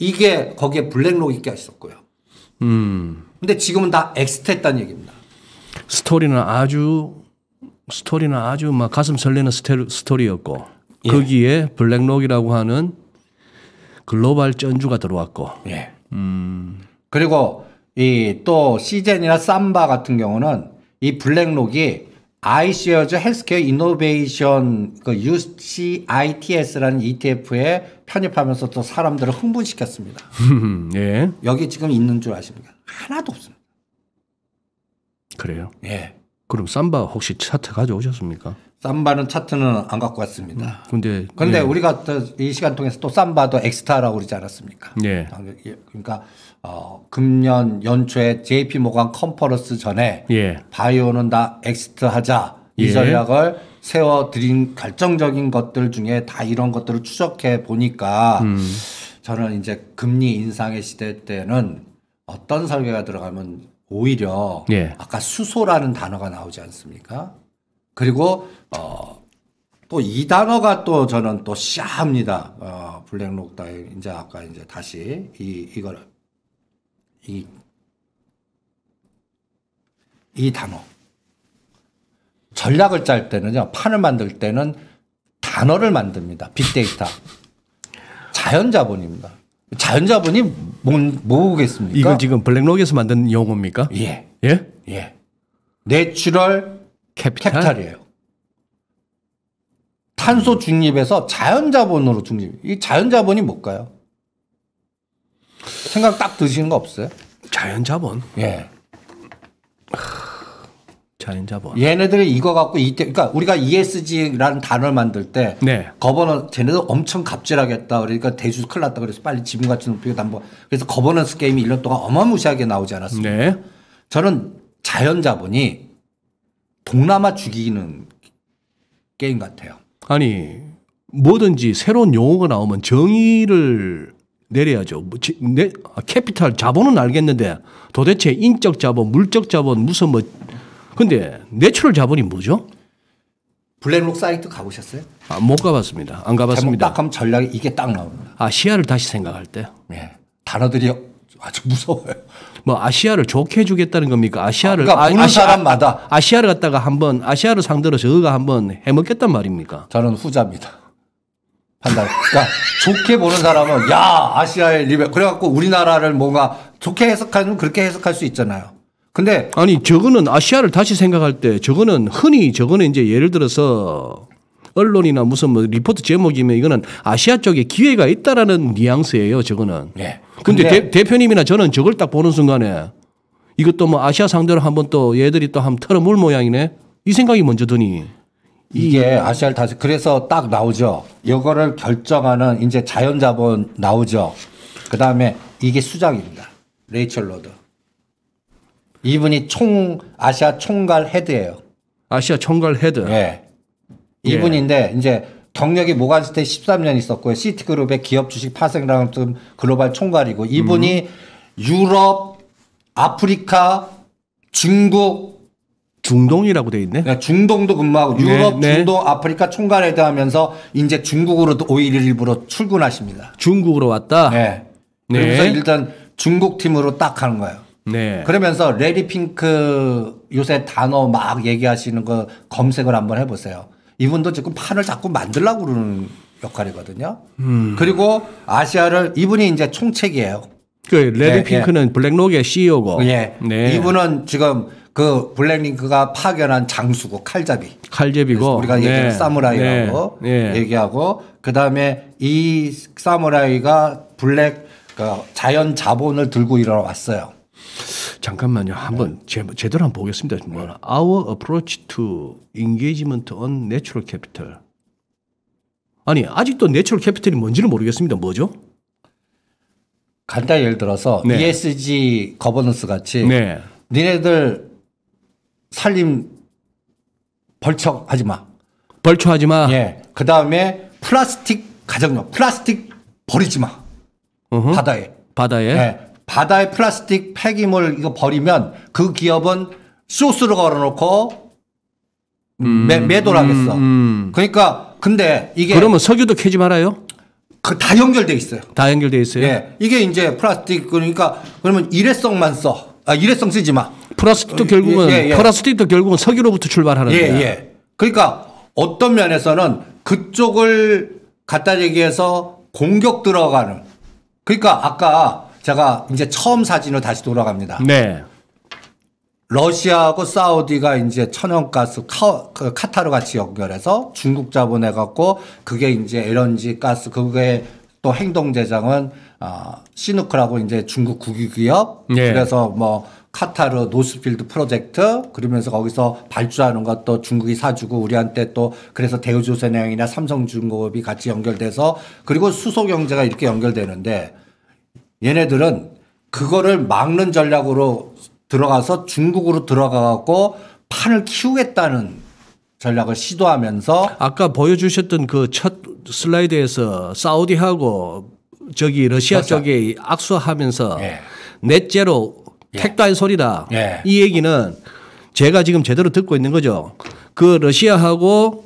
이게 거기에 블랙록이 껴 있었고요. 근데 지금은 다 엑스트했다는 얘기입니다. 스토리는 아주 막 가슴 설레는 스토리였고 예. 거기에 블랙록이라고 하는 글로벌 전주가 들어왔고. 예. 그리고 이 또 시젠이나 삼바 같은 경우는 이 블랙록이 iShares 헬스케어 이노베이션 그 UCITS라는 ETF에 편입하면서 또 사람들을 흥분시켰습니다. 예. 여기 지금 있는 줄 아십니까? 하나도 없습니다. 그래요. 예. 그럼 삼바 혹시 차트 가져오셨습니까? 삼바는 차트는 안 갖고 왔습니다. 근데 그런데 예. 우리가 또 이 시간 통해서 또 삼바도 엑스타라고 그러지 않았습니까? 예. 그러니까 금년 연초에 JP 모간 컨퍼런스 전에 예. 바이오는 다 엑스트하자 예. 이 전략을 세워드린 결정적인 것들 중에 다 이런 것들을 추적해 보니까 저는 이제 금리 인상의 시대 때는 어떤 설계가 들어가면 오히려 예. 아까 수소라는 단어가 나오지 않습니까? 그리고 또 이 단어가 또 저는 또 시합니다. 블랙록 따위 이제 아까 이제 다시 이 단어 전략을 짤 때는요, 판을 만들 때는 단어를 만듭니다. 빅데이터 자연자본입니다. 자연자본이 뭐겠습니까? 이건 지금 블랙록에서 만든 용어입니까? 예, 예? 예. 내추럴 캐피탈이에요. 탄소 중립에서 자연자본으로 중립. 이 자연자본이 뭘까요? 생각 딱 드시는 거 없어요? 자연자본. 예. 자연자본. 얘네들이 이거 갖고 그러니까 우리가 ESG라는 단어를 만들 때 네. 거버넌스 쟤네들 엄청 갑질하겠다. 그러니까 대주 큰일 났다. 그래서 빨리 지분가치 높이고 담보. 그래서 거버넌스 게임이 1년 동안 어마무시하게 나오지 않았습니까? 네. 저는 자연자본이 동남아 죽이는 게임 같아요. 아니 뭐든지 새로운 용어가 나오면 정의를 내려야죠. 캐피탈 자본은 알겠는데 도대체 인적 자본, 물적 자본 무슨 뭐 근데 내추럴 자본이 뭐죠? 블랙록 사이트 가보셨어요? 못 가봤습니다. 안 가봤습니다. 딱 하면 전략이 이게 딱 나옵니다. 아시아를 다시 생각할 때. 예. 단어들이 아주 무서워요. 뭐 아시아를 좋게 해주겠다는 겁니까? 아시아를 그러니까 보는 사람마다 아시아를 갖다가 한번 아시아를 상대로 저거가 한번 해먹겠단 말입니까? 저는 후자입니다. 판단. 그러니까 좋게 보는 사람은 야 아시아의 리베 그래갖고 우리나라를 뭔가 좋게 해석하면 그렇게 해석할 수 있잖아요. 근데 아니 저거는 아시아를 다시 생각할 때 저거는 흔히 저거는 이제 예를 들어서 언론이나 무슨 뭐 리포트 제목이면 이거는 아시아 쪽에 기회가 있다라는 뉘앙스예요. 저거는. 예. 근데 대표님이나 저는 저걸 딱 보는 순간에 이것도 뭐 아시아 상대로 한번 또 얘들이 또 한번 털어물 모양이네. 이 생각이 먼저 드니. 이게 아시아를 다시 그래서 딱 나오죠. 이거를 결정하는 이제 자연자본 나오죠. 그 다음에 이게 수장입니다. 레이첼 로드. 이분이 아시아 총괄 헤드예요. 아시아 총괄 헤드. 예. 이분인데 이제 경력이 모간스테이 13년 있었고요. 시티그룹의 기업 주식 파생랑 글로벌 총괄이고 이분이 유럽, 아프리카, 중동이라고 돼 있네. 중동도 근무하고 유럽, 네. 중동, 아프리카 총괄 헤드하면서 이제 중국으로 오일 일부러 출근하십니다. 중국으로 왔다. 네. 네. 그래서 일단 중국 팀으로 딱 하는 거예요. 네. 그러면서 레리 핑크 요새 단어 막 얘기하시는 거 검색을 한번 해보세요. 이분도 지금 판을 자꾸 만들려고 그러는 역할이거든요. 그리고 아시아를 이분이 이제 총책이에요. 그 레리 핑크는 블랙록의 CEO고. 예. 네. 이분은 지금 그 블랙링크가 파견한 장수고 칼제비고. 우리가 얘기하는 사무라이라고 얘기하고 그 다음에 이 사무라이가 블랙 자연 자본을 들고 일어났어요. 잠깐만요. 한번 제대로 한번 보겠습니다. 뭐라? Our approach to engagement on natural capital. 아니 아직도 내추럴 캐피탈이 뭔지는 모르겠습니다. 뭐죠? 간단히 예를 들어서 네. ESG 거버넌스 같이 네. 니네들 살림 벌척하지 마. 벌초하지 마. 예. 그 다음에 플라스틱 가정용 플라스틱 버리지 마. 바다에. 바다에. 예. 바다에 플라스틱 폐기물 이거 버리면 그 기업은 쇼스를 걸어놓고 매도를 하겠어. 그러니까 근데 이게 그러면 석유도 캐지 말아요? 다 연결돼 있어요. 다 연결돼 있어요. 예. 이게 이제 플라스틱 그러니까 그러면 일회성만 써. 일회성 쓰지 마. 플라스틱도 결국은 플라스틱도 결국은 석유로부터 출발하는데. 예. 그러니까 어떤 면에서는 그쪽을 갖다 얘기해서 공격 들어가는. 그러니까 아까 제가 이제 처음 사진으로 다시 돌아갑니다. 네. 러시아하고 사우디가 이제 천연가스 카타르 같이 연결해서 중국 자본해 갖고 그게 이제 LNG 가스 그게 또 행동제장은 시누크라고 이제 중국 국유기업 네. 그래서 뭐 카타르 노스필드 프로젝트 그러면서 거기서 발주하는 것도 중국이 사주고 우리한테 또 그래서 대우조선해양이나 삼성중공업이 같이 연결돼서 그리고 수소경제가 이렇게 연결되는데 얘네들은 그거를 막는 전략으로 들어가서 중국으로 들어가갖고 판을 키우겠다는 전략을 시도하면서 아까 보여주셨던 그 첫 슬라이드에서 사우디하고 저기 러시아 쪽에 악수하면서 넷제로 택도한 소리다. 이 얘기는 제가 지금 제대로 듣고 있는 거죠. 그 러시아하고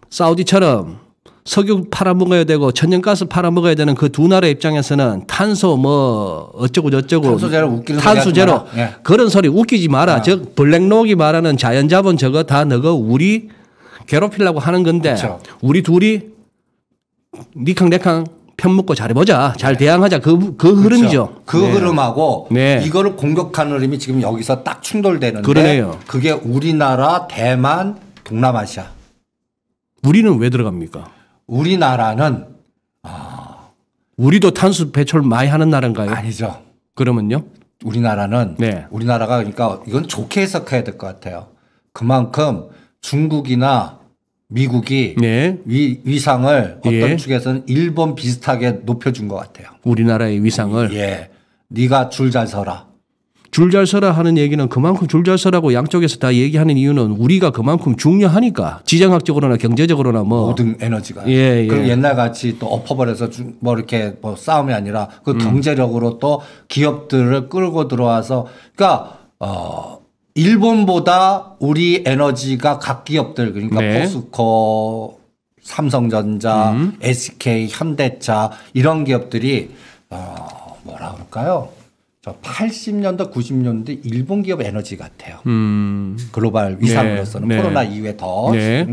사우디처럼 석유 팔아먹어야 되고 천연가스 팔아먹어야 되는 그 두 나라 입장에서는 탄소 뭐 어쩌고 저쩌고 탄소제로 웃기는 탄소제로 그런 소리 웃기지 마라. 즉 블랙록이 말하는 자연자본 저거 다 너가 우리 괴롭히려고 하는 건데 그렇죠. 우리 둘이 니캉 내캉 편 먹고 잘해보자. 잘 대항하자. 그 흐름이죠. 그 흐름하고 네. 이거를 공격하는 흐름이 지금 여기서 딱 충돌되는데 그러네요. 그게 우리나라, 대만, 동남아시아. 우리는 왜 들어갑니까? 우리나라는 우리도 탄소 배출 많이 하는 나라인가요? 아니죠. 그러면요? 우리나라는 네. 우리나라가 그러니까 이건 좋게 해석해야 될 것 같아요. 그만큼 중국이나 미국이 네. 위상을 어떤 예. 축에서는 일본 비슷하게 높여준 것 같아요. 우리나라의 위상을 예, 네가 줄 잘 서라. 줄 잘 서라 하는 얘기는 그만큼 줄 잘 서라고 양쪽에서 다 얘기하는 이유는 우리가 그만큼 중요하니까 지정학적으로나 경제적으로나 뭐 모든 에너지가. 예, 예. 그리고 옛날 같이 또 엎어버려서 뭐 이렇게 뭐 싸움이 아니라 그 경제력으로 또 기업들을 끌고 들어와서 그러니까 일본보다 우리 에너지가 각 기업들 그러니까 네. 포스코, 삼성전자, SK, 현대차 이런 기업들이 뭐라 그럴까요? 저 80년대, 90년대 일본 기업 에너지 같아요. 글로벌 위상으로서는 네. 코로나 이후에 더. 네.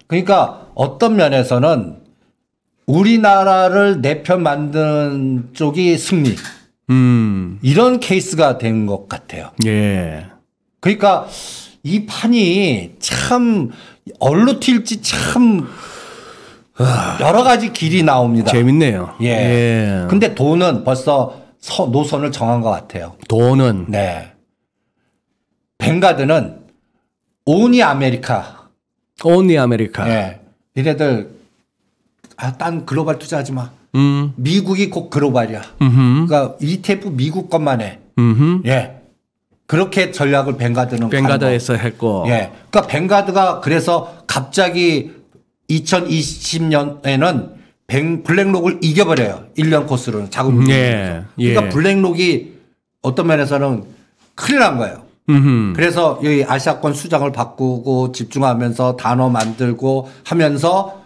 그러니까 어떤 면에서는 우리나라를 내 편 만든 쪽이 승리. 이런 케이스가 된 것 같아요. 예. 그러니까 이 판이 참 얼로 튈지 참 여러 가지 길이 나옵니다. 재밌네요. 예. 근데 돈은 벌써 노선을 정한 것 같아요. 돈은 네. 뱅가드는 오니 아메리카. 온리 아메리카. 예. 니네들 딴 글로벌 투자하지 마. 미국이 곧 글로벌이야. 그러니까 ETF 미국 것만 해. 예. 그렇게 전략을 뱅가드는 뱅가드에서 했고. 예. 그러니까 뱅가드가 그래서 갑자기 2020년에는 블랙록을 이겨버려요. 1년 코스로는 자금. 예. 그러니까 블랙록이 어떤 면에서는 큰일 난 거예요. 그래서 여기 아시아권 수장을 바꾸고 집중하면서 단어 만들고 하면서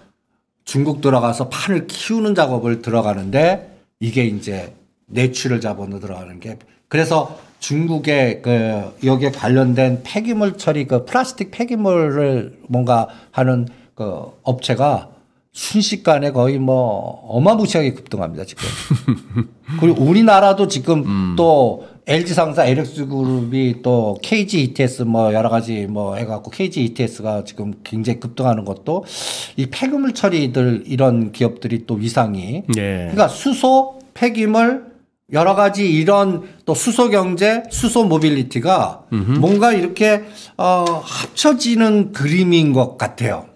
중국 들어가서 판을 키우는 작업을 들어가는데 이게 이제 내추럴 자본으로 들어가는 게 그래서 중국의 그 여기에 관련된 폐기물 처리 그 플라스틱 폐기물을 뭔가 하는 그 업체가 순식간에 거의 뭐 어마무시하게 급등합니다 지금. 그리고 우리나라도 지금 또 LG 상사 LX 그룹이 또 KG ETS 뭐 여러 가지 뭐 해갖고 KG ETS가 지금 굉장히 급등하는 것도 이 폐기물 처리들 이런 기업들이 또 위상이. 그러니까 수소 폐기물 여러 가지 이런 또 수소 경제, 수소 모빌리티가 뭔가 이렇게 합쳐지는 그림인 것 같아요.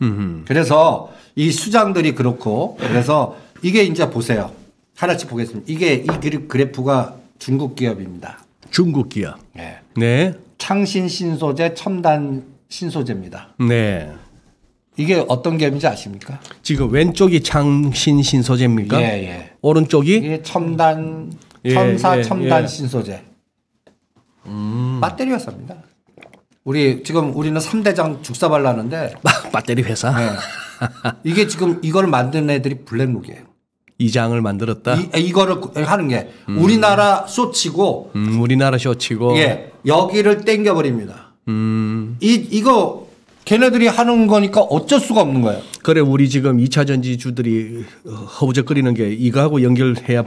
그래서 이 수장들이 그렇고 그래서 이게 이제 보세요. 하나씩 보겠습니다. 이게 이 그래프가 중국 기업입니다. 중국 기업. 네. 네. 창신 신소재, 첨단 신소재입니다. 네. 이게 어떤 기업인지 아십니까? 지금 왼쪽이 창신 신소재입니까? 예, 예. 오른쪽이 이게 첨단 첨단 신소재. 배터리 회사입니다. 우리는 3대장 죽사발라는데 배터리 회사. 네. 이게 지금 이걸 만든 애들이 블랙록이에요. 이 장을 만들었다. 이거를 하는 게 우리나라 쇼치고 우리나라 쇼치고 예, 여기를 땡겨버립니다. 이거 걔네들이 하는 거니까 어쩔 수가 없는 거예요. 그래 우리 지금 2차 전지주들이 허우적거리는 게 이거하고 연결해야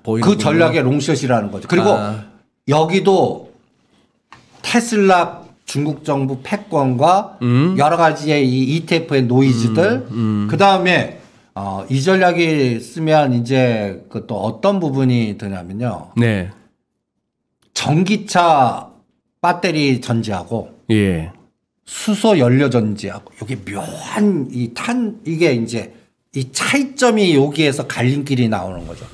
보이는 그 전략의 롱숏이라는 거죠. 그리고 여기도 테슬라 중국 정부 패권과 여러 가지의 이 ETF의 노이즈들 그 다음에 이 전략이 쓰면 이제 그 또 어떤 부분이 드냐면요. 네. 전기차 배터리 전지하고 예. 수소 연료 전지하고 여기 묘한 이게 이제 이 차이점이 여기에서 갈림길이 나오는 거죠.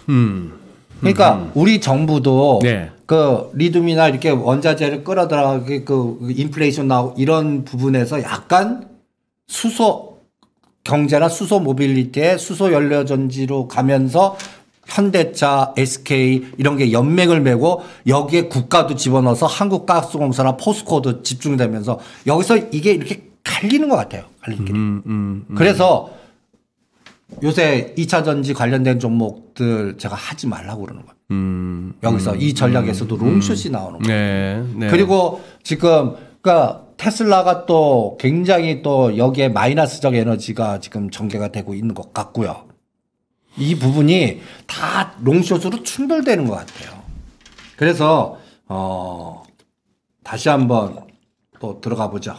그러니까 우리 정부도 네. 그 리튬이나 이렇게 원자재를 끌어들어가게 그 인플레이션 나오고 이런 부분에서 약간 수소 경제나 수소 모빌리티에 수소 연료 전지로 가면서 현대차, SK 이런 게 연맥을 메고 여기에 국가도 집어넣어서 한국가스공사나 포스코도 집중되면서 여기서 이게 이렇게 갈리는 것 같아요. 갈림길이. 그래서 요새 2차 전지 관련된 종목들 제가 하지 말라고 그러는 거예요. 여기서 이 전략에서도 롱숏이 나오는 거예요. 네, 네. 그리고 지금 그러니까 테슬라가 또 굉장히 또 여기에 마이너스적 에너지가 지금 전개가 되고 있는 것 같고요. 이 부분이 다 롱숏으로 충돌되는 것 같아요. 그래서 다시 한번 또 들어가 보죠.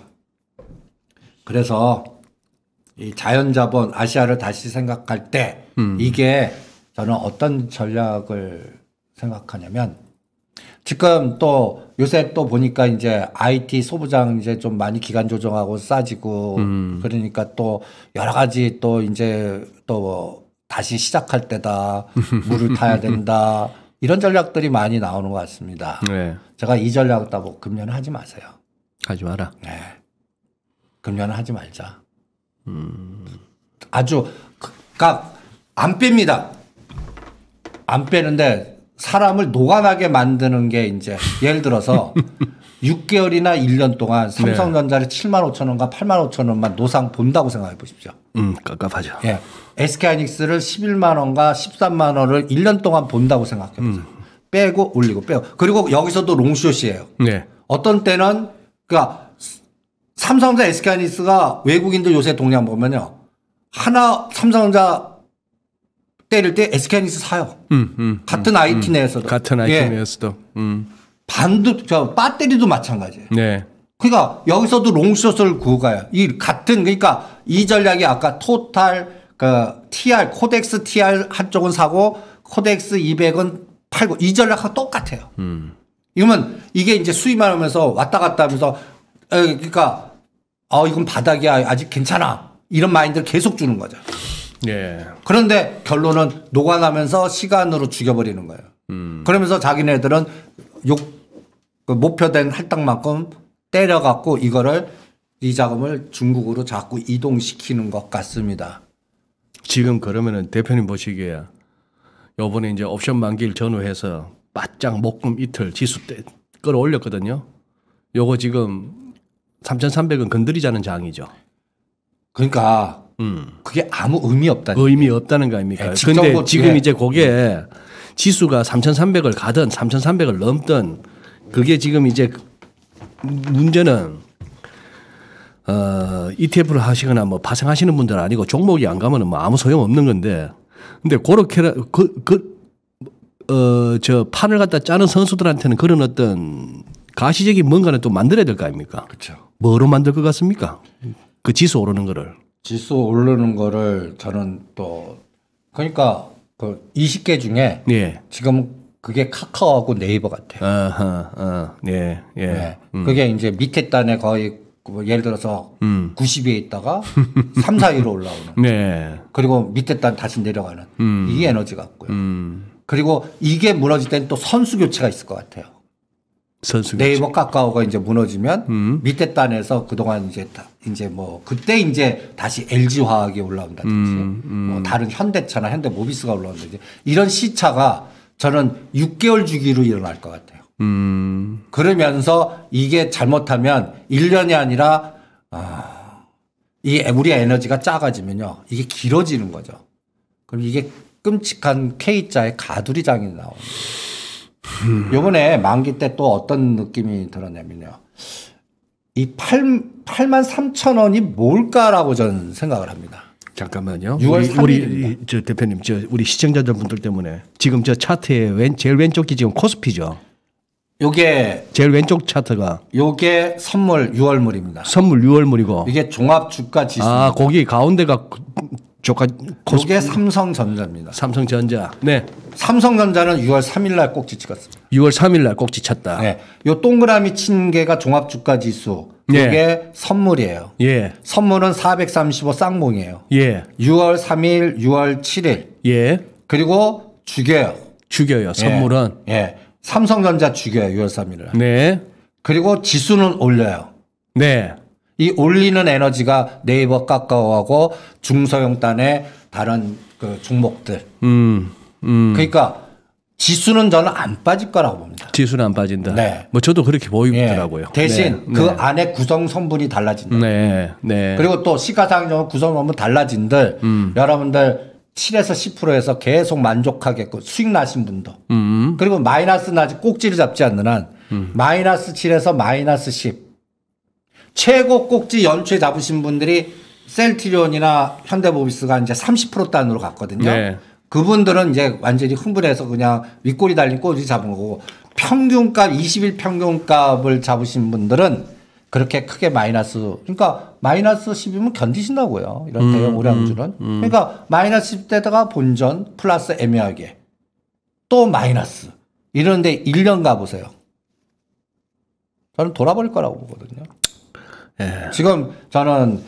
그래서 이 자연자본 아시아를 다시 생각할 때 이게 저는 어떤 전략을 생각하냐면 지금 또 요새 또 보니까 이제 IT 소부장 이제 좀 많이 기간 조정하고 싸지고 그러니까 또 여러 가지 또 이제 또 다시 시작할 때다. 물을 타야 된다. 이런 전략들이 많이 나오는 것 같습니다. 네. 제가 이 전략 따고 금년은 하지 마세요. 하지 마라. 네. 금년은 하지 말자. 아주 그러니까 안 뺍니다. 안 빼는데 사람을 노관하게 만드는 게 이제 예를 들어서 6개월이나 1년 동안 삼성전자를 7만 5천 원과 8만 5천 원만 노상 본다고 생각해 보십시오. 깝깝하죠. 예. SK하이닉스를 11만 원과 13만 원을 1년 동안 본다고 생각해 보세요. 빼고 올리고 빼고. 그리고 여기서도 롱숏이에요. 네. 어떤 때는 그러니까 삼성전자 SK하이닉스가 외국인들 요새 동향 보면요. 하나 삼성전자 때릴 때 SK하이닉스 사요. 같은 IT 내에서도. 같은 IT 내에서도. 반도 배터리도 마찬가지예요. 네. 그러니까 여기서도 롱숏을 구가요. 이 같은 그러니까 이 전략이 아까 토탈 그 TR 코덱스 TR 한쪽은 사고 코덱스 200은 팔고 이 전략하고 똑같아요. 이러면 이게 이제 수입만 하면서 왔다 갔다 하면서 그러니까 이건 바닥이야 아직 괜찮아 이런 마인드를 계속 주는 거죠. 예. 그런데 결론은 녹아나면서 시간으로 죽여버리는 거예요. 그러면서 자기네들은 그 목표된 할당만큼 때려갖고 이 자금을 중국으로 자꾸 이동시키는 것 같습니다. 지금 그러면은 대표님 보시기에 요번에 이제 옵션 만기를 전후해서 바짝 목금 이틀 지수 때 끌어올렸거든요. 요거 지금 3,300은 건드리자는 장이죠. 그러니까 그게 아무 의미 없다는 의미 없다는 거 아닙니까? 그런데 지금 이제 그게 지수가 3,300을 가든 3,300을 넘든 그게 지금 이제 문제는 ETF를 하시거나 뭐 파생하시는 분들 아니고 종목이 안 가면은 뭐 아무 소용 없는 건데 근데 그렇게 저 판을 갖다 짜는 선수들한테는 그런 어떤 가시적인 뭔가는 또 만들어야 될 거 아닙니까? 그렇죠. 뭐로 만들 것 같습니까? 그 지수 오르는 거를. 지수 오르는 거를 저는 또 그러니까 그 20개 중에 예. 지금 그게 카카오하고 네이버 같아요. 예. 네. 그게 이제 밑에 단에 거의 예를 들어서 90위에 있다가 3, 4위로 올라오는. 네. 그리고 밑에 단 다시 내려가는. 이게 에너지 같고요. 그리고 이게 무너질 때는 또 선수 교체가 있을 것 같아요. 선수 네이버 카카오가 이제 무너지면 밑에 단에서 그동안 이제 뭐 그때 이제 다시 LG 화학이 올라온다든지 뭐 다른 현대차나 현대모비스가 올라온다든지 이런 시차가 저는 6개월 주기로 일어날 것 같아요. 그러면서 이게 잘못하면 1년이 아니라 우리 에너지가 작아지면요. 이게 길어지는 거죠. 그럼 이게 끔찍한 K자의 가두리장이 나옵니다. 요번에 만기 때 또 어떤 느낌이 들었냐면요. 이 8만 3천 원이 뭘까라고 저는 생각을 합니다. 잠깐만요. 6월 3일입니다. 우리 저 대표님, 우리 시청자분들 때문에 지금 저 차트의 제일 왼쪽이 지금 코스피죠. 요게 제일 왼쪽 차트가 요게 선물 6월물입니다. 선물 6월물이고 이게 종합 주가 지수. 아, 거기 가운데가 조가 요게 삼성전자입니다. 삼성전자. 네. 삼성전자는 6월 3일 날 꼭지 찍었습니다. 6월 3일 날 꼭지 쳤다. 네. 요 동그라미 친 게가 종합 주가 지수. 네. 이게 선물이에요. 예. 선물은 435 쌍봉이에요. 예. 6월 3일, 6월 7일. 예. 그리고 죽여요. 죽여요. 선물은. 예. 삼성전자 죽여요. 6월 3일을. 네. 그리고 지수는 올려요. 네. 이 올리는 에너지가 네이버, 카카오하고 중소형단의 다른 그 종목들. 그러니까 지수는 저는 안 빠질 거라고 봅니다. 지수는 안 빠진다. 네. 뭐 저도 그렇게 보이더라고요. 대신 네. 그 네. 안에 구성 성분이 달라진다. 네. 네. 그리고 또 시가상정 구성 성분 달라진들 여러분들 7에서 10%에서 계속 만족하게끔 수익 나신 분도 그리고 마이너스 나지 꼭지를 잡지 않는 한 마이너스 7에서 마이너스 10 최고 꼭지 연초에 잡으신 분들이 셀트리온이나 현대모비스가 이제 30% 단으로 갔거든요. 네. 그분들은 이제 완전히 흥분해서 그냥 윗꼬리 달린 꼬리 잡은 거고 평균값 20일 평균값을 잡으신 분들은 그렇게 크게 마이너스 그러니까 마이너스 10이면 견디신다고요. 이런 대형 우량주는. 그러니까 마이너스 10대다가 본전 플러스 애매하게 또 마이너스 이런데 1년 가보세요. 저는 돌아버릴 거라고 보거든요. 예. 지금 저는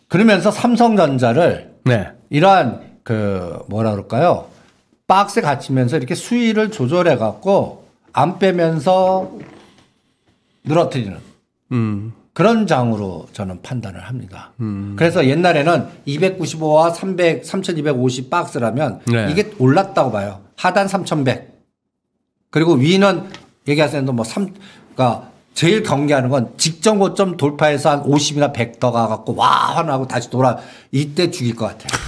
그러면서 삼성전자를 네. 이러한 그 뭐라 그럴까요? 박스에 갇히면서 이렇게 수위를 조절해 갖고 안 빼면서 늘어뜨리는 그런 장으로 저는 판단을 합니다. 그래서 옛날에는 295와 300, 3250 박스라면 네. 이게 올랐다고 봐요. 하단 3100. 그리고 위는 얘기하시는 뭐 그러니까 제일 경계하는 건 직전 고점 돌파해서 한 50이나 100 더 가갖고 와 하고 다시 돌아 이때 죽일 것 같아요.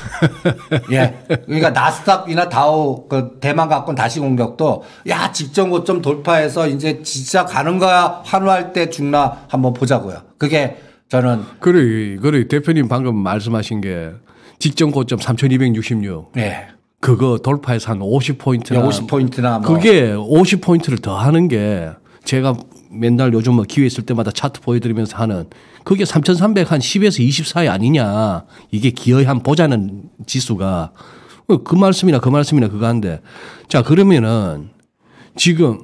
예. 그러니까 나스닥이나 다우 그 대만 갖고는 다시 공격도 야 직전 고점 돌파해서 이제 진짜 가는 거야 환호할 때 죽나 한번 보자고요. 그게 저는 그래 대표님 방금 말씀하신 게 직전 고점 3,266. 예. 그거 돌파해서 한 50포인트나 50포인트나 뭐 그게 50포인트를 더 하는 게 제가 맨날 요즘 뭐 기회 있을 때마다 차트 보여드리면서 하는 그게 3,300 한 10에서 20 사이 아니냐. 이게 기어이 한 보자는 지수가 그 말씀이나 그거 한데 자 그러면은 지금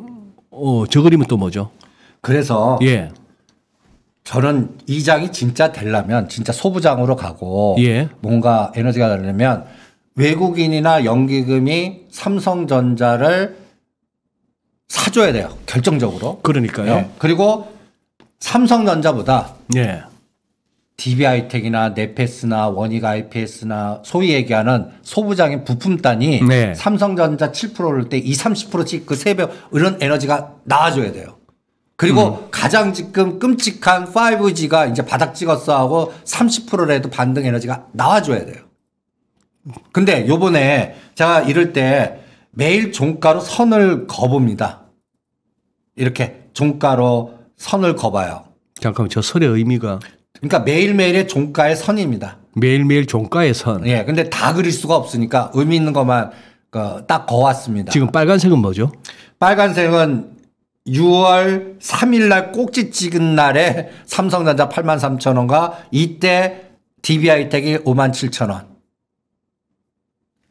저 그림은 또 뭐죠? 그래서 예. 저는 이 장이 진짜 되려면 진짜 소부장으로 가고 예. 뭔가 에너지가 되려면 외국인이나 연기금이 삼성전자를 사줘야 돼요. 결정적으로. 그러니까요. 예. 그리고 삼성전자보다 예. DB하이텍이나 네페스나 원익 IPS나 소위 얘기하는 소부장인 부품단이 네. 삼성전자 7%를 때 30%씩 그 3배 이런 에너지가 나와줘야 돼요. 그리고 가장 지금 끔찍한 5G가 이제 바닥 찍었어 하고 30%라도 반등 에너지가 나와줘야 돼요. 근데 요번에 제가 이럴 때 매일 종가로 선을 거봅니다. 이렇게 종가로 선을 거봐요. 잠깐만 저 설의 의미가 그러니까 매일매일의 종가의 선입니다. 매일매일 종가의 선. 예. 근데 다 그릴 수가 없으니까 의미 있는 것만 딱 거왔습니다. 지금 빨간색은 뭐죠? 빨간색은 6월 3일 날 꼭지 찍은 날에 삼성전자 83,000원과 이때 DB하이텍이 57,000원.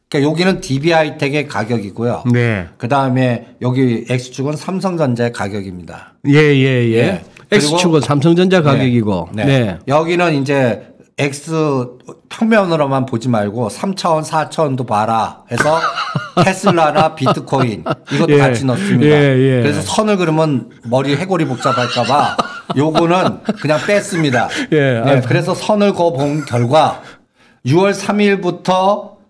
그러니까 여기는 DB하이텍의 가격이고요. 네. 그다음에 여기 X축은 삼성전자의 가격입니다. 예. 예. X축은 삼성전자 가격이고. 네. 네. 여기는 이제 X 평면으로만 보지 말고 3차원, 4차원도 봐라 해서 테슬라나 비트코인 이것도 예. 같이 넣습니다. 예. 그래서 선을 그리면 머리 해골이 복잡할까봐 요거는 그냥 뺐습니다. 예. 그래서 선을 그어본 결과 6월 3일부터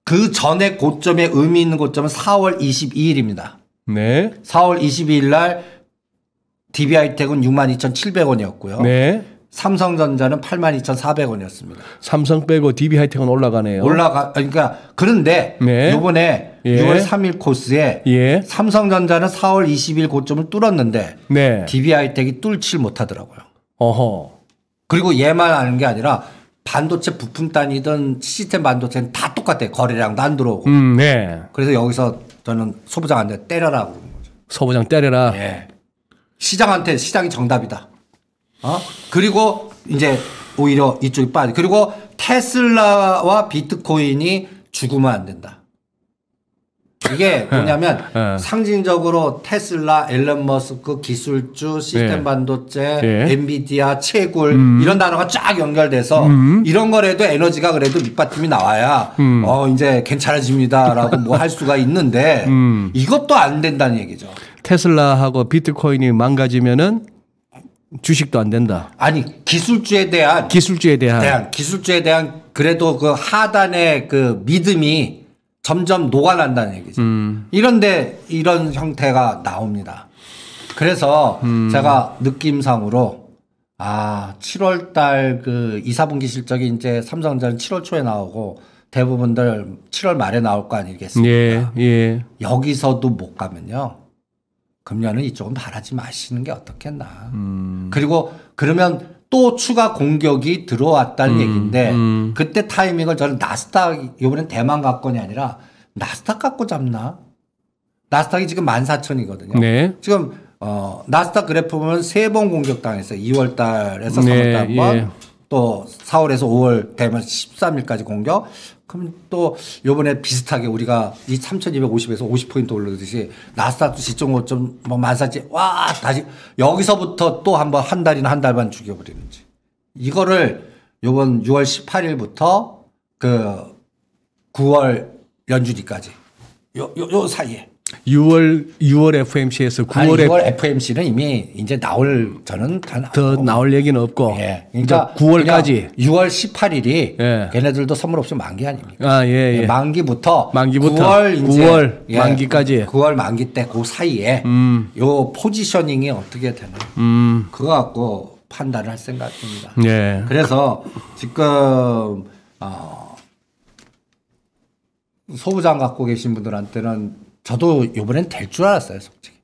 그 전에 고점에 의미 있는 고점은 4월 22일입니다. 네. 4월 22일 날 DB하이텍은 62,700원이었고요. 네. 삼성전자는 82,400원이었습니다. 삼성 빼고 DB 하이텍은 올라가네요. 그러니까 그런데 네. 이번에 예. 6월 3일 코스에 예. 삼성전자는 4월 20일 고점을 뚫었는데 네. DB 하이텍이 뚫질 못하더라고요. 어허. 그리고 얘만 아는 게 아니라 반도체 부품단이든 시스템 반도체는 다 똑같아요. 거래량도 안 들어오고. 네. 그래서 여기서 저는 소부장한테 때려라 그러는 거죠. 소부장 때려라. 예. 시장한테 시장이 정답이다. 그리고 이제 오히려 이쪽이 빠져. 그리고 테슬라와 비트코인이 죽으면 안 된다. 이게 뭐냐면 상징적으로 테슬라, 앨런 머스크, 기술주, 시스템 반도체, 엔비디아, 채굴 이런 단어가 쫙 연결돼서 이런 거라도 에너지가 그래도 밑받침이 나와야 이제 괜찮아집니다라고 뭐 할 수가 있는데 이것도 안 된다는 얘기죠. 테슬라하고 비트코인이 망가지면은 주식도 안 된다. 아니 기술주에 대한 기술주에 대한 그래도 그 하단의 그 믿음이 점점 녹아난다는 얘기죠. 이런데 이런 형태가 나옵니다. 그래서 제가 느낌상으로 7월 달 그 2, 4분기 실적이 이제 삼성전자는 7월 초에 나오고 대부분들 7월 말에 나올 거 아니겠습니까? 예, 예. 여기서도 못 가면요. 금년은 이쪽은 바라지 마시는 게 어떻겠나. 그리고 그러면 또 추가 공격이 들어왔다는 얘기인데 그때 타이밍을 저는 나스닥 이번엔 대만 갖고이 아니라 나스닥 갖고 잡나? 나스닥이 지금 14,000이거든요. 네. 지금 나스닥 그래프 보면 3번 공격당했어요. 2월 달에서 3월 달 한 번, 예. 또 4월에서 5월 되면 13일까지 공격. 그럼 또 요번에 비슷하게 우리가 이 3,250에서 50포인트 오르듯이 나스닥도 지점 고점 뭐 14,000 와 다시 여기서부터 또 한번 한 달이나 한 달 반 죽여버리는지. 이거를 요번 6월 18일부터 그 9월 연준이까지 요 사이에 6월 FMC에서 9월에 6월 FMC는 이미 이제 저는 더 나올 얘기는 없고. 예. 그러니까 9월까지 6월 18일이 예. 걔네들도 선물 없이 만기 아닙니까? 예. 만기부터 9월 만기까지 9월 만기 때 그 사이에 요 포지셔닝이 어떻게 되나 그거 갖고 판단을 할 생각입니다. 예. 그래서 지금 소부장 갖고 계신 분들한테는 저도 이번엔 될 줄 알았어요, 솔직히.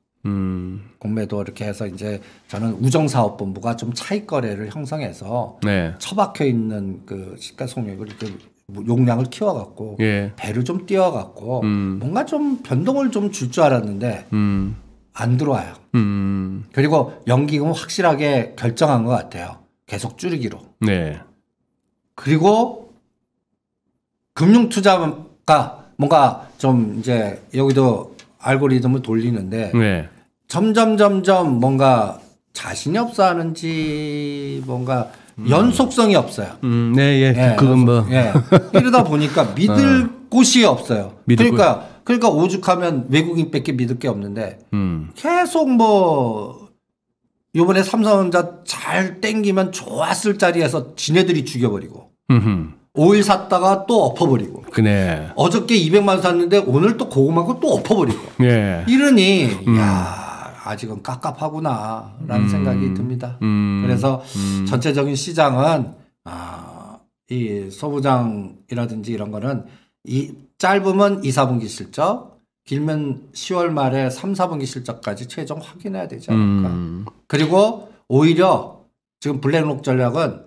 공매도 이렇게 해서 이제 저는 우정사업본부가 좀 차익 거래를 형성해서 네. 처박혀 있는 그 시가총액을 이렇게 용량을 키워갖고 예. 배를 좀 띄워갖고 뭔가 좀 변동을 좀 줄 줄 알았는데 안 들어와요. 그리고 연기금은 확실하게 결정한 것 같아요. 계속 줄이기로. 네. 그리고 금융투자가 뭔가 좀 이제 여기도 알고리즘을 돌리는데 네. 점점 뭔가 자신이 없어 하는지 뭔가 연속성이 없어요. 네, 예. 그건 뭐. 예. 이러다 보니까 믿을 곳이 없어요. 그러니까 오죽하면 외국인밖에 믿을 게 없는데 계속 뭐 이번에 삼성전자 잘 땡기면 좋았을 자리에서 지네들이 죽여버리고 5일 샀다가 또 엎어버리고. 그네. 어저께 200만 샀는데 오늘 또 그거만큼 또 엎어버리고. 예. 이러니 아직은 깝깝하구나라는 생각이 듭니다. 그래서 전체적인 시장은 이 소부장이라든지 이런 거는 짧으면 2, 4분기 실적, 길면 10월 말에 3, 4분기 실적까지 최종 확인해야 되지 않을까. 그리고 오히려 지금 블랙록 전략은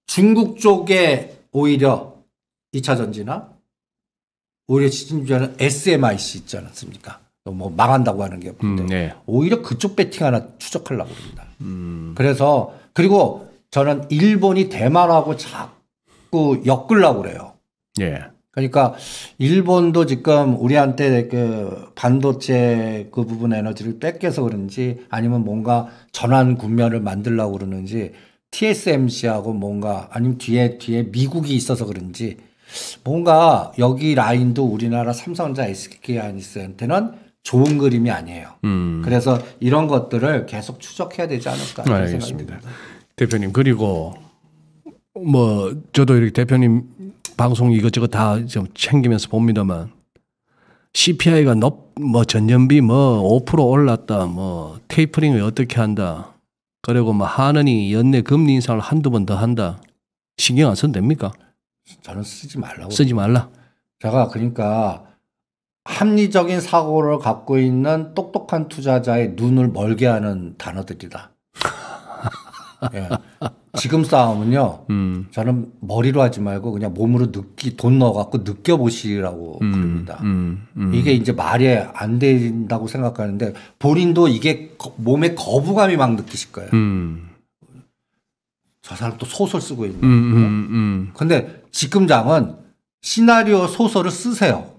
중국 쪽에 오히려 2차 전지나 오히려 시진주자는 SMIC 있지 않습니까? 뭐 망한다고 하는 게 없는데 네. 오히려 그쪽 배팅 하나 추적하려고 합니다. 그래서 그리고 저는 일본이 대만하고 자꾸 엮으려고 그래요. 예. 그러니까 일본도 지금 우리한테 그 반도체 그 부분 에너지를 뺏겨서 그런지 아니면 뭔가 전환 국면을 만들려고 그러는지 TSMC하고 뭔가 아니면 뒤에 미국이 있어서 그런지 뭔가 여기 라인도 우리나라 삼성전자 SK하이닉스한테는 좋은 그림이 아니에요. 그래서 이런 것들을 계속 추적해야 되지 않을까 하는 생각이 듭니다. 대표님 그리고 뭐 저도 이렇게 대표님 방송 이것저것 다 좀 챙기면서 봅니다만 CPI가 뭐 전년비 뭐 5% 올랐다 뭐 테이퍼링을 어떻게 한다 그리고 뭐 하느니 연내 금리 인상을 한두 번 더 한다. 신경 안 써도 됩니까? 저는 쓰지 말라고. 쓰지 말라. 제가 그러니까 합리적인 사고를 갖고 있는 똑똑한 투자자의 눈을 멀게 하는 단어들이다. 예. 지금 싸움은요. 저는 머리로 하지 말고 그냥 몸으로 돈 넣어갖고 느껴보시라고 그럽니다. 이게 이제 말이 안 된다고 생각하는데 본인도 이게 몸에 거부감이 막 느끼실 거예요. 저 사람 또 소설 쓰고 있는. 근데 지금장은 시나리오 소설을 쓰세요.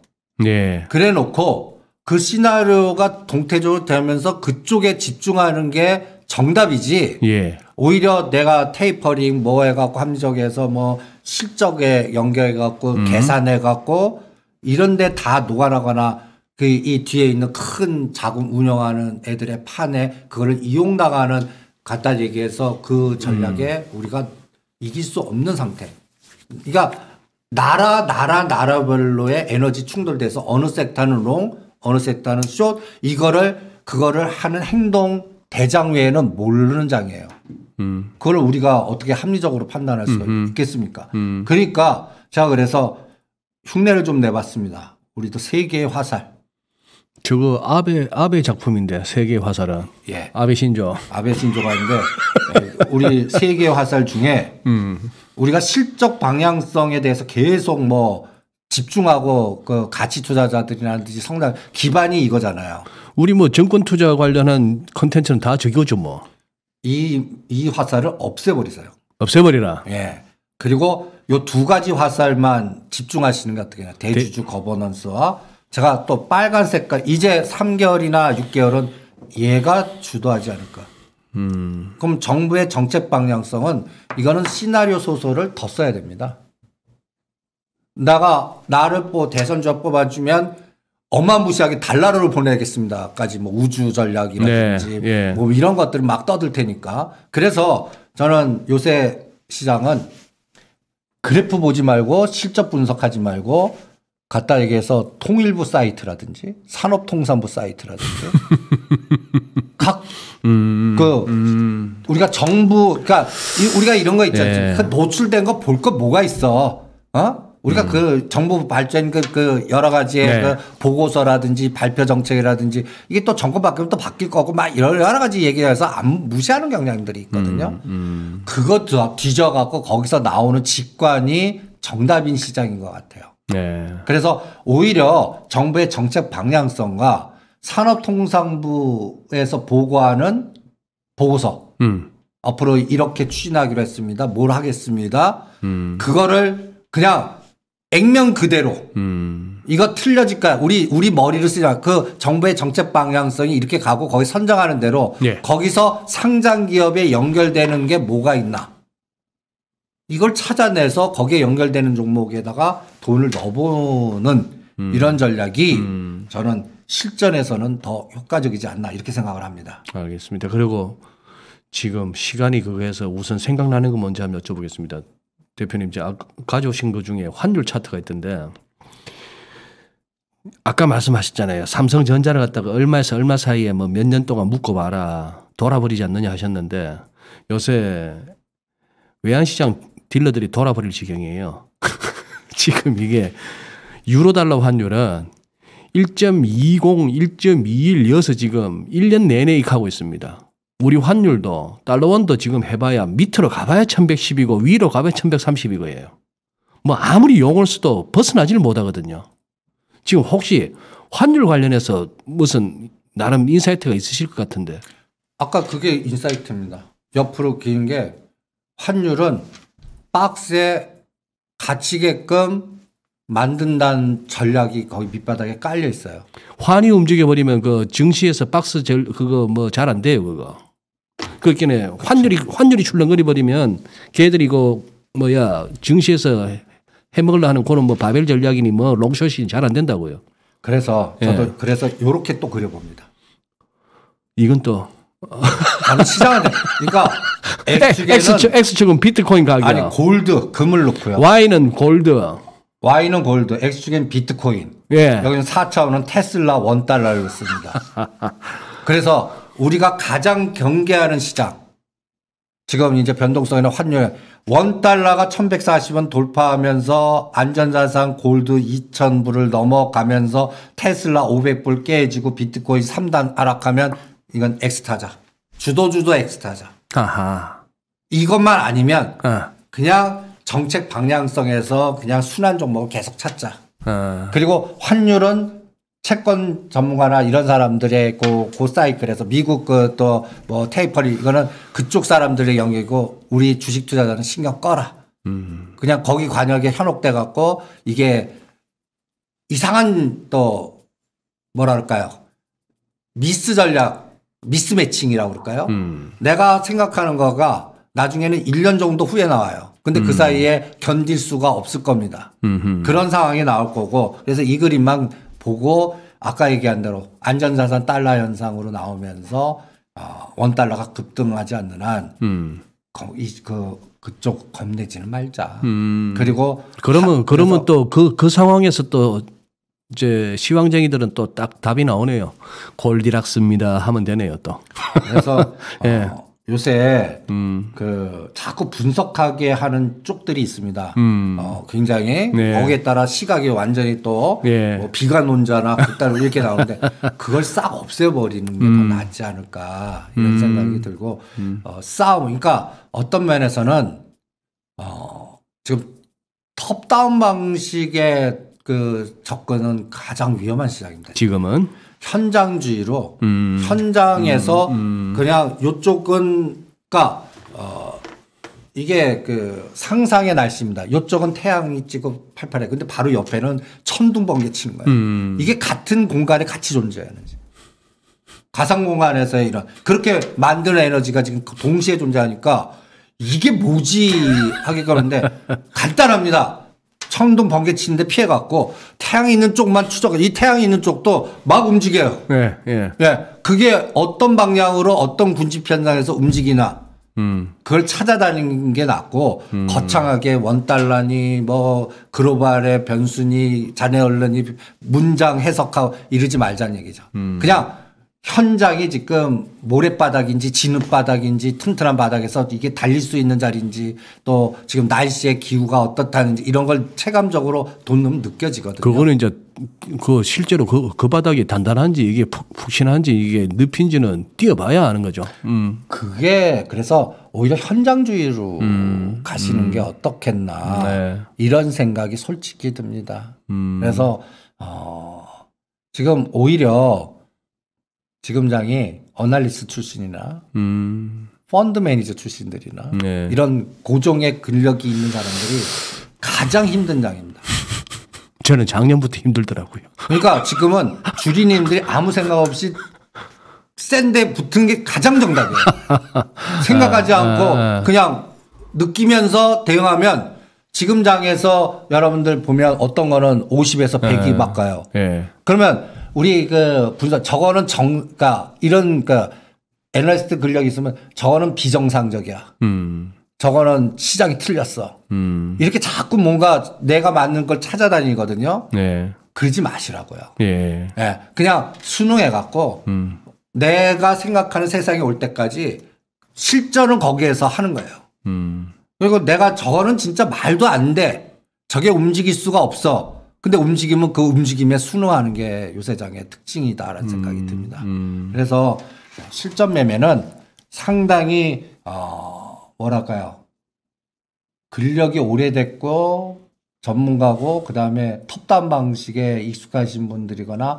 예. 그래 놓고 그 시나리오가 동태적으로 되면서 그쪽에 집중하는 게 정답이지. 예. 오히려 내가 테이퍼링 뭐 해갖고 합리적해서 뭐 실적에 연결해갖고 계산해갖고 이런데 다 녹아나거나 그 이 뒤에 있는 큰 자금 운영하는 애들의 판에 그거를 이용 나가는 갖다 얘기해서 그 전략에 우리가 이길 수 없는 상태. 그러니까 나라별로의 에너지 충돌돼서 어느 섹터는 롱, 어느 섹터는 숏 그거를 하는 행동 대장 외에는 모르는 장이에요. 그걸 우리가 어떻게 합리적으로 판단할 수 있겠습니까? 그러니까 제가 그래서 흉내를 좀 내봤습니다. 우리도 세계의 화살. 저거 아베 작품인데 세계의 화살은. 예. 아베 신조. 아베 신조가 있는데 우리 세계의 화살 중에 우리가 실적 방향성에 대해서 계속 뭐 집중하고 그 가치 투자자들이라든지 성장 기반이 이거잖아요. 우리 뭐 정권 투자 관련한 컨텐츠는 다 저기죠 뭐. 이 화살을 없애버리세요. 없애버리라. 예. 그리고 요 두 가지 화살만 집중하시는 게 어떻게 해요? 대주주 거버넌스와 제가 또 빨간 색깔 이제 3개월이나 6개월은 얘가 주도하지 않을까. 그럼 정부의 정책 방향성은 이거는 시나리오 소설을 더 써야 됩니다. 나를 대선 주자 뽑아주면 어마무시하게 달러를 보내겠습니다까지 뭐 우주 전략이라든지 네, 예. 뭐 이런 것들을 막 떠들 테니까. 그래서 저는 요새 시장은 그래프 보지 말고 실적 분석하지 말고 갖다 얘기해서 통일부 사이트라든지 산업통상부 사이트라든지 우리가 정부 그러니까 우리가 이런 거 있잖아요. 네. 노출된 거 볼 거 뭐가 있어? 우리가 그 정부 발전 그 여러 가지의 네. 그 보고서라든지 발표 정책이라든지 이게 또 정권 바뀌면 또 바뀔 거고 막 여러 가지 얘기해서 안 무시하는 경향들이 있거든요. 그거 뒤져갖고 거기서 나오는 직관이 정답인 시장인 것 같아요. 네. 그래서 오히려 정부의 정책 방향성과 산업통상부에서 보고하는 보고서 앞으로 이렇게 추진하기로 했습니다. 뭘 하겠습니다. 그거를 그냥 액면 그대로 이거 틀려질까? 우리 머리를 쓰자. 그 정부의 정책 방향성이 이렇게 가고 거기 선정하는 대로 예. 거기서 상장 기업에 연결되는 게 뭐가 있나? 이걸 찾아내서 거기에 연결되는 종목에다가 돈을 넣어보는 이런 전략이 저는 실전에서는 더 효과적이지 않나 이렇게 생각을 합니다. 알겠습니다. 그리고 지금 시간이 그거에서 우선 생각나는 거 먼저 한번 여쭤보겠습니다. 대표님, 가져오신 것 중에 환율 차트가 있던데 아까 말씀하셨잖아요. 삼성전자를 갖다가 얼마에서 얼마 사이에 뭐 몇 년 동안 묶어봐라. 돌아버리지 않느냐 하셨는데 요새 외환시장 딜러들이 돌아버릴 지경이에요. 지금 이게 유로달러 환율은 1.20, 1.21 이어서 지금 1년 내내 익하고 있습니다. 우리 환율도 달러원도 지금 해봐야 밑으로 가봐야 1110이고 위로 가봐야 1130이고예요. 뭐 아무리 용을 써도 벗어나지를 못하거든요. 지금 혹시 환율 관련해서 무슨 나름 인사이트가 있으실 것 같은데. 아까 그게 인사이트입니다. 옆으로 긴 게 환율은 박스에 갇히게끔 만든다는 전략이 거기 밑바닥에 깔려 있어요. 환이 움직여버리면 그 증시에서 박스 그거 뭐 잘 안 돼요, 그거. 그렇겠네. 환율이 출렁거리 버리면 걔들이 이거 증시에서 해먹으려 하는 그런 뭐 바벨 전략이니 뭐 롱숏이 잘 안 된다고요. 그래서 저도 그래서 요렇게 또 그려봅니다. 이건 또 아니 시장은 그러니까 X축은 비트코인 가격. 아니 골드 금을 놓고요. Y는 골드. Y는 골드, X축엔 비트코인. 예. 여기는 4차원은 테슬라 $1를 씁니다. 그래서 우리가 가장 경계하는 시장 지금 이제 변동성이나 환율 $1 1140원 돌파하면서 안전자산 골드 2000불을 넘어가면서 테슬라 500불 깨지고 비트코인 3단 하락하면 이건 엑스타자. 주도주도 엑스타자. 아하. 이것만 아니면 아. 그냥 정책 방향성에서 그냥 순환 종목을 계속 찾자. 아. 그리고 환율은 채권 전문가나 이런 사람들의 그 사이클에서 미국 그 또 뭐 테이퍼리 이거는 그쪽 사람들의 영역이고 우리 주식 투자자는 신경 꺼라. 그냥 거기 관역에 현혹돼 갖고 이게 이상한 또 뭐라 그럴까요? 미스 전략, 미스 매칭이라고 그럴까요? 내가 생각하는 거가 나중에는 1년 정도 후에 나와요. 근데 그 사이에 견딜 수가 없을 겁니다. 그런 상황이 나올 거고 그래서 이 그림만 보고 아까 얘기한 대로 안전자산 달러 현상으로 나오면서 $1가 급등하지 않는 한 그쪽 겁내지는 말자. 그리고 그러면 또 그 상황에서 또 이제 시황쟁이들은 또 딱 답이 나오네요. 골디락스입니다 하면 되네요 또. 그래서 예. 요새 그 자꾸 분석하게 하는 쪽들이 있습니다. 굉장히 네. 거기에 따라 시각이 완전히 또 예. 뭐 비관론자나 극단 이렇게 나오는데 그걸 싹 없애버리는 게 더 낫지 않을까 이런 생각이 들고 싸움 그러니까 어떤 면에서는 지금 톱다운 방식의 그 접근은 가장 위험한 시장입니다. 지금은 현장주의로 현장에서 그냥 요쪽은 그러니까 이게 그 상상의 날씨입니다. 요쪽은 태양이 찍고 팔팔해. 근데 바로 옆에는 천둥번개 치는 거예요. 이게 같은 공간에 같이 존재하는지. 가상 공간에서의 이런 그렇게 만드는 에너지가 지금 동시에 존재하니까 이게 뭐지 하기 그런데 간단합니다. 천둥 번개 치는데 피해갖고 태양이 있는 쪽만 추적. 이 태양이 있는 쪽도 막 움직여요. 예, 예. 예, 그게 어떤 방향으로 어떤 군집 현상에서 움직이나 그걸 찾아다니는 게 낫고 거창하게 $1니 뭐 글로벌의 변수니 자네 언론이 문장 해석하고 이러지 말자는 얘기죠. 그냥 현장이 지금 모래바닥인지 진흙바닥인지 튼튼한 바닥에서 이게 달릴 수 있는 자리인지 또 지금 날씨의 기후가 어떻다는지 이런 걸 체감적으로 돈 느껴지거든요. 그거는 이제 그 실제로 그 바닥이 단단한지 이게 푹신한지 이게 늪인지는 뛰어봐야 아는 거죠. 그게 그래서 오히려 현장주의로 가시는 게 어떻겠나 네. 이런 생각이 솔직히 듭니다. 그래서 지금 오히려 지금장이 어널리스트 출신이나 펀드 매니저 출신들이나 네. 이런 고종의 근력이 있는 사람들이 가장 힘든 장입니다. 저는 작년부터 힘들더라고요. 그러니까 지금은 주리님들이 아무 생각 없이 센데 붙은 게 가장 정답이에요. 생각하지 않고 그냥 느끼면서 대응하면 지금 장에서 여러분들 보면 어떤 거는 50에서 100이 막 가요. 예. 그러면 우리 그 분석 저거는 그러니까 이런 그러니까 애널리스트 근력이 있으면 저거는 비정상적이야. 저거는 시장이 틀렸어. 이렇게 자꾸 뭔가 내가 맞는 걸 찾아다니거든요. 네. 그러지 마시라고요. 예. 예, 그냥 순응해 갖고 내가 생각하는 세상이 올 때까지 실전은 거기에서 하는 거예요. 그리고 내가 저거는 진짜 말도 안 돼. 저게 움직일 수가 없어. 근데 움직이면 그 움직임에 순응하는 게 요새장의 특징이다라는 생각이 듭니다. 그래서 실전 매매는 상당히 뭐랄까요. 근력이 오래됐고 전문가고 그다음에 톱다운 방식에 익숙하신 분들이거나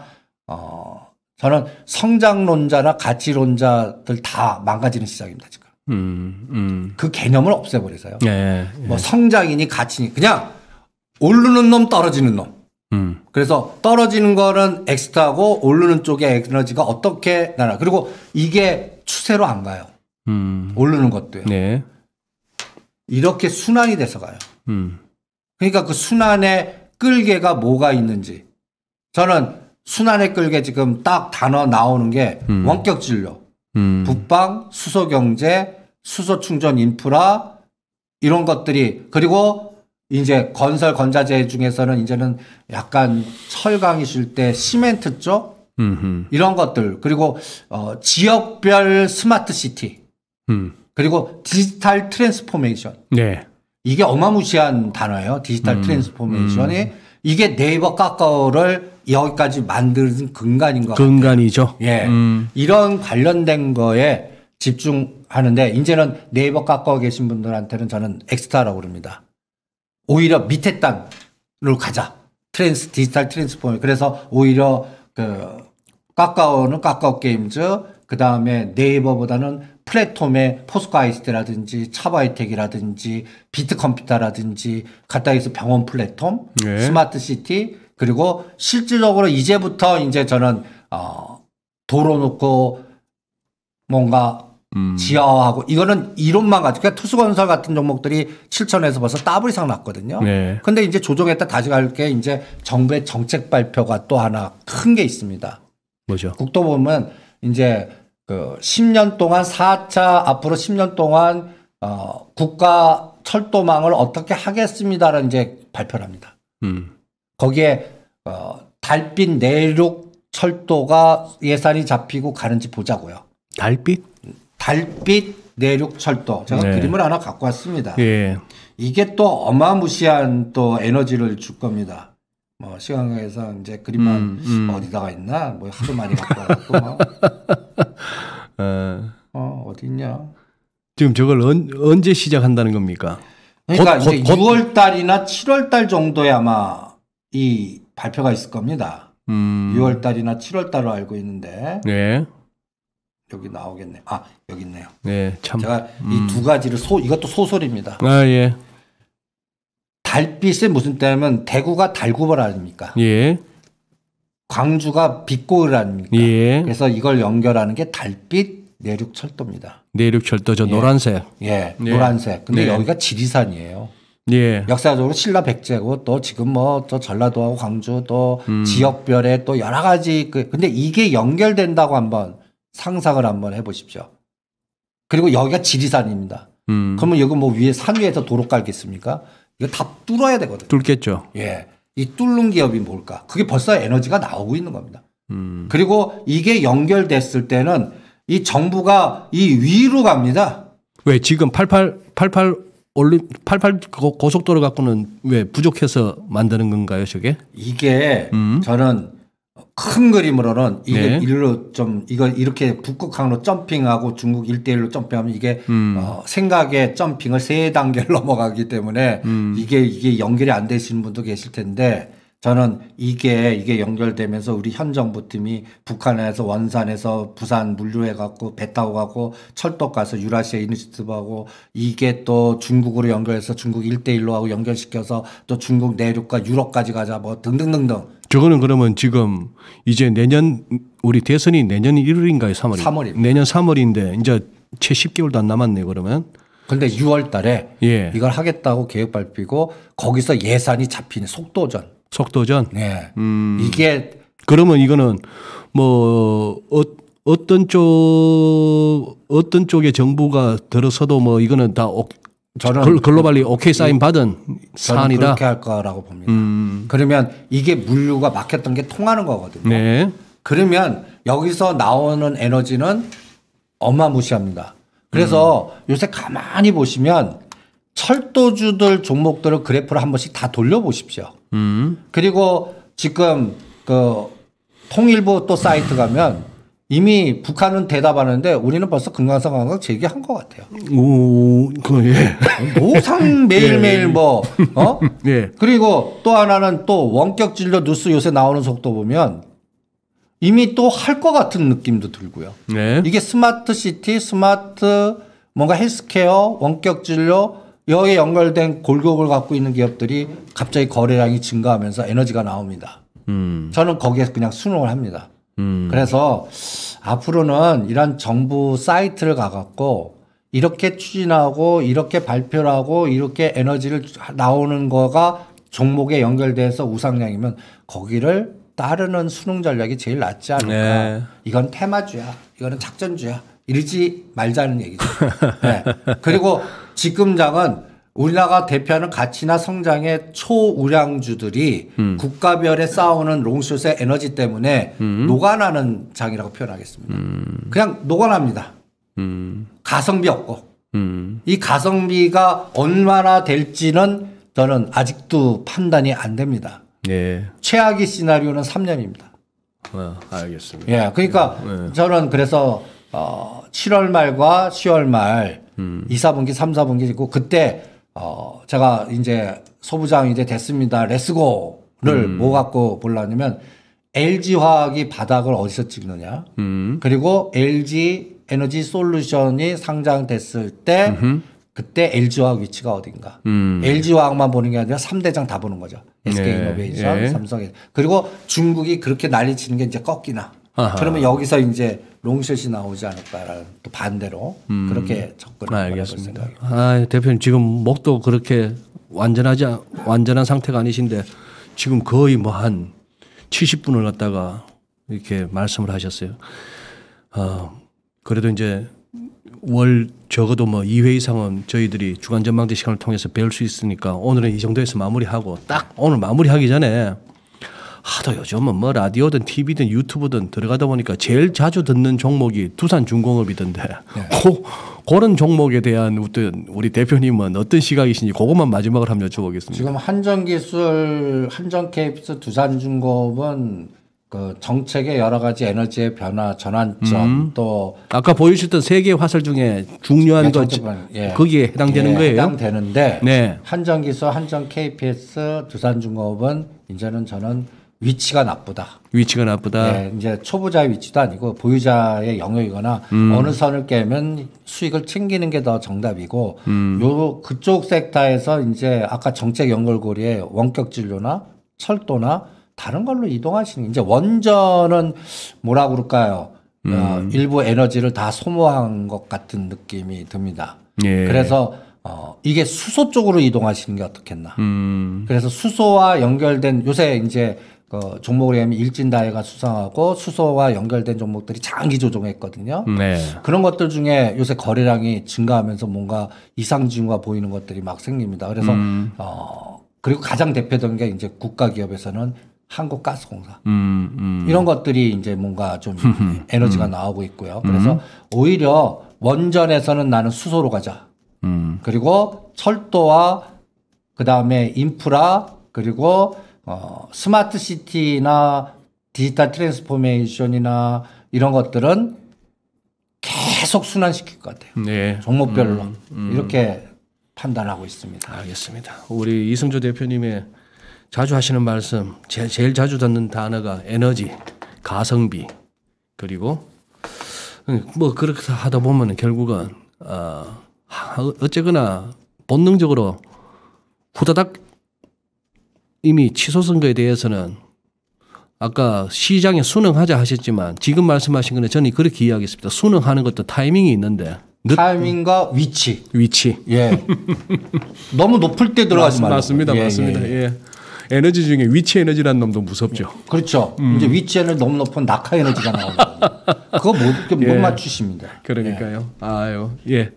저는 성장론자나 가치론자들 다 망가지는 시장입니다, 지금. 그 개념을 없애버리세요. 예. 뭐 성장이니 가치니 그냥 오르는 놈 떨어지는 놈. 그래서 떨어지는 거는 엑스트라고 오르는 쪽에 에너지가 어떻게 나나. 그리고 이게 추세로 안 가요. 오르는 것도요. 네. 이렇게 순환이 돼서 가요. 그러니까 그 순환의 끌개가 뭐가 있는지. 저는 순환의 끌개 지금 딱 단어 나오는 게 원격 진료, 북방, 수소 경제, 수소 충전 인프라 이런 것들이 그리고 이제 건설 건자재 중에서는 이제는 약간 철강이 줄 때 시멘트 쪽 이런 것들 그리고 지역별 스마트 시티 그리고 디지털 트랜스포메이션. 네. 이게 어마무시한 단어예요. 디지털 트랜스포메이션이 이게 네이버 카카오를 여기까지 만드는 근간인 것 같아요. 근간이죠. 예. 이런 관련된 거에 집중하는데 이제는 네이버 카카오 계신 분들한테는 저는 엑스트라라고 그럽니다. 오히려 밑에 단으로 가자. 디지털 트랜스포메이션. 그래서 오히려 그 카카오는 카카오 게임즈, 그 다음에 네이버보다는 플랫폼의 포스코아이스트라든지 차바이텍이라든지 비트컴퓨터라든지 갖다 해서 병원 플랫폼, 네. 스마트시티, 그리고 실질적으로 이제부터 이제 저는 도로 놓고 뭔가 지하화하고 이거는 이론만 가지고 그러니까 투수건설 같은 종목들이 7천에서 벌써 더블 이상 났거든요. 네. 근데 이제 조정했다 다시 갈 게 이제 정부의 정책 발표가 또 하나 큰 게 있습니다. 뭐죠? 국토 보면 이제 그 10년 동안 4차 앞으로 10년 동안 국가 철도망을 어떻게 하겠습니다라는 이제 발표를 합니다. 거기에 달빛 내륙 철도가 예산이 잡히고 가는지 보자고요. 달빛? 달빛 내륙 철도. 제가 네. 그림을 하나 갖고 왔습니다. 예. 이게 또 어마무시한 또 에너지를 줄 겁니다. 뭐 시간 관계상 이제 그림만 어디다가 있나 뭐 하도 많이 갖고 와갖고 어디 있냐. 지금 저걸 언제 시작한다는 겁니까? 그러니까 곧, 이제 곧. 6월 달이나 7월 달 정도에 아마 이 발표가 있을 겁니다. 6월 달이나 7월 달로 알고 있는데 네. 여기 나오겠네. 아 여기 있네요. 네, 참. 제가 이 두 가지를 이것도 소설입니다. 아, 예. 달빛이 무슨 때냐면 대구가 달구벌 아닙니까? 예. 광주가 빛고을 아닙니까? 예. 그래서 이걸 연결하는 게 달빛 내륙 철도입니다. 내륙철도 저 예. 노란색. 예, 네. 노란색. 근데 네. 여기가 지리산이에요. 예. 역사적으로 신라 백제고 또 지금 뭐 저 전라도하고 광주 또 지역별에 또 여러 가지 근데 이게 연결된다고 한번 상상을 한번 해보십시오. 그리고 여기가 지리산입니다. 그러면 여기 뭐 위에 산 위에서 도로 깔겠습니까? 이거 다 뚫어야 되거든요. 뚫겠죠. 예. 이 뚫는 기업이 뭘까? 그게 벌써 에너지가 나오고 있는 겁니다. 그리고 이게 연결됐을 때는 이 정부가 이 위로 갑니다. 왜 지금 88 고속도로 갖고는 왜 부족해서 만드는 건가요, 저게? 이게 저는 큰 그림으로는 이게 네. 일로 좀 이걸 이렇게 북극항으로 점핑하고 중국 1대1로 점핑하면 이게 생각의 점핑을 3단계를 넘어가기 때문에 이게 연결이 안 되시는 분도 계실 텐데 저는 이게 연결되면서 우리 현 정부팀이 북한에서 원산에서 부산 물류해 갖고 배 타고 가고 철도 가서 유라시아 이니시티브하고 이게 또 중국으로 연결해서 중국 1대1로 하고 연결시켜서 또 중국 내륙과 유럽까지 가자 뭐 등등등등. 저거는 그러면 지금 이제 내년 우리 대선이 내년 1월인가요? 3월이? 3월입니다. 내년 3월인데 이제 채 10개월도 안 남았네요, 그러면. 근데 6월 달에 예. 이걸 하겠다고 계획 발표고 거기서 예산이 잡히는 속도전. 속도전. 네. 이게 그러면 이거는 뭐 어떤 쪽의 정부가 들어서도 뭐 이거는 다 저는 글로벌리 오케이 사인 받은 저는 사안이다. 그렇게 할 거라고 봅니다. 그러면 이게 물류가 막혔던 게 통하는 거거든요. 네. 그러면 여기서 나오는 에너지는 어마무시합니다. 그래서 요새 가만히 보시면 철도주들 종목들을 그래프를 한 번씩 다 돌려보십시오. 그리고 지금 그 통일부 또 사이트 가면 이미 북한은 대답하는데 우리는 벌써 금강산 관광 재개한 것 같아요. 오, 예. 노상 매일매일 뭐, 예. 그리고 또 하나는 또 원격 진료 뉴스 요새 나오는 속도 보면 이미 또 할 것 같은 느낌도 들고요. 네. 이게 스마트 시티, 스마트 뭔가 헬스케어, 원격 진료 여기에 연결된 골격을 갖고 있는 기업들이 갑자기 거래량이 증가하면서 에너지가 나옵니다. 저는 거기에서 그냥 순응을 합니다. 그래서 앞으로는 이런 정부 사이트를 가갖고 이렇게 추진하고 이렇게 발표를 하고 이렇게 에너지를 나오는 거가 종목에 연결돼서 우상향이면 거기를 따르는 수능 전략이 제일 낫지 않을까. 네. 이건 테마주야. 이거는 작전주야. 이러지 말자는 얘기죠. 네. 그리고 지금장은 우리나라가 대표하는 가치나 성장의 초우량주들이 국가별에 싸우는 롱숏의 에너지 때문에 녹아나는 장이라고 표현하겠습니다. 그냥 녹아납니다. 가성비 없고. 이 가성비가 얼마나 될지는 저는 아직도 판단이 안 됩니다. 예. 최악의 시나리오는 3년입니다. 알겠습니다. 예, 그러니까 저는 그래서 7월 말과 10월 말 2, 4분기, 3, 4분기고 그때 제가 이제 소부장 이제 됐습니다. 렛츠고를 뭐 갖고 보려냐면 LG화학이 바닥을 어디서 찍느냐. 그리고 LG 에너지 솔루션이 상장됐을 때 그때 LG화학 위치가 어딘가. LG화학만 보는 게 아니라 3대장 다 보는 거죠. SK이노베이션, 예. 삼성. 그리고 중국이 그렇게 난리치는 게 이제 꺾이나. 아하. 그러면 여기서 이제 롱숏이 나오지 않을까라는 또 반대로 그렇게 접근을 해볼 생각입니다. 대표님 지금 목도 그렇게 완전한 상태가 아니신데 지금 거의 뭐 한 70분을 갖다가 이렇게 말씀을 하셨어요. 그래도 이제 월 적어도 뭐 2회 이상은 저희들이 주간 전망대 시간을 통해서 배울 수 있으니까 오늘은 이 정도에서 마무리하고 딱 오늘 마무리하기 전에 하도 요즘은 뭐 라디오든 TV든 유튜브든 들어가다 보니까 제일 자주 듣는 종목이 두산중공업이던데 그런 종목에 대한 어떤 우리 대표님은 어떤 시각이신지 그것만 마지막으로 한번 여쭤보겠습니다. 지금 한전기술, 한전KF, 두산중공업은 그 정책의 여러 가지 에너지의 변화, 전환점 또 아까 보여주셨던 세 개의 화살 중에 중요한 것 거기에 해당되는 거예요? 해당되는데 네. 한전기술, 한전KPS, 두산중공업은 이제는 저는 위치가 나쁘다. 위치가 나쁘다. 네, 이제 초보자의 위치도 아니고 보유자의 영역이거나 어느 선을 깨면 수익을 챙기는 게 더 정답이고 요 그쪽 섹터에서 이제 아까 정책 연결고리에 원격 진료나 철도나 다른 걸로 이동하시는 이제 원전은 뭐라 그럴까요? 일부 에너지를 다 소모한 것 같은 느낌이 듭니다. 예. 그래서 이게 수소 쪽으로 이동하시는 게 어떻겠나. 그래서 수소와 연결된 요새 이제 종목을 하면 일진다해가 수상하고 수소와 연결된 종목들이 장기 조정했거든요. 네. 그런 것들 중에 요새 거래량이 증가하면서 뭔가 이상 징후가 보이는 것들이 막 생깁니다. 그래서 그리고 가장 대표적인 게 이제 국가 기업에서는 한국가스공사 이런 것들이 이제 뭔가 좀 에너지가 나오고 있고요. 그래서 오히려 원전에서는 나는 수소로 가자. 그리고 철도와 그 다음에 인프라 그리고 스마트 시티나 디지털 트랜스포메이션이나 이런 것들은 계속 순환시킬 것 같아요. 네. 종목별로 이렇게 판단하고 있습니다. 알겠습니다. 우리 이승조 대표님의 자주 하시는 말씀, 제일 자주 듣는 단어가 에너지, 가성비, 그리고 뭐 그렇게 하다 보면 결국은 어쨌거나 본능적으로 후다닥 이미 취소 선거에 대해서는 아까 시장에 순응하자 하셨지만 지금 말씀하신 거는 저는 그렇게 이해하겠습니다. 순응하는 것도 타이밍이 있는데 타이밍과 위치. 예. 너무 높을 때 들어가지 말고. 맞습니다. 예. 에너지 중에 위치 에너지라는 놈도 무섭죠. 그렇죠. 이제 위치 에너지 너무 높은 낙하 에너지가 나오거든요. 그거 못 맞추십니다. 그러니까요. 아유, 예.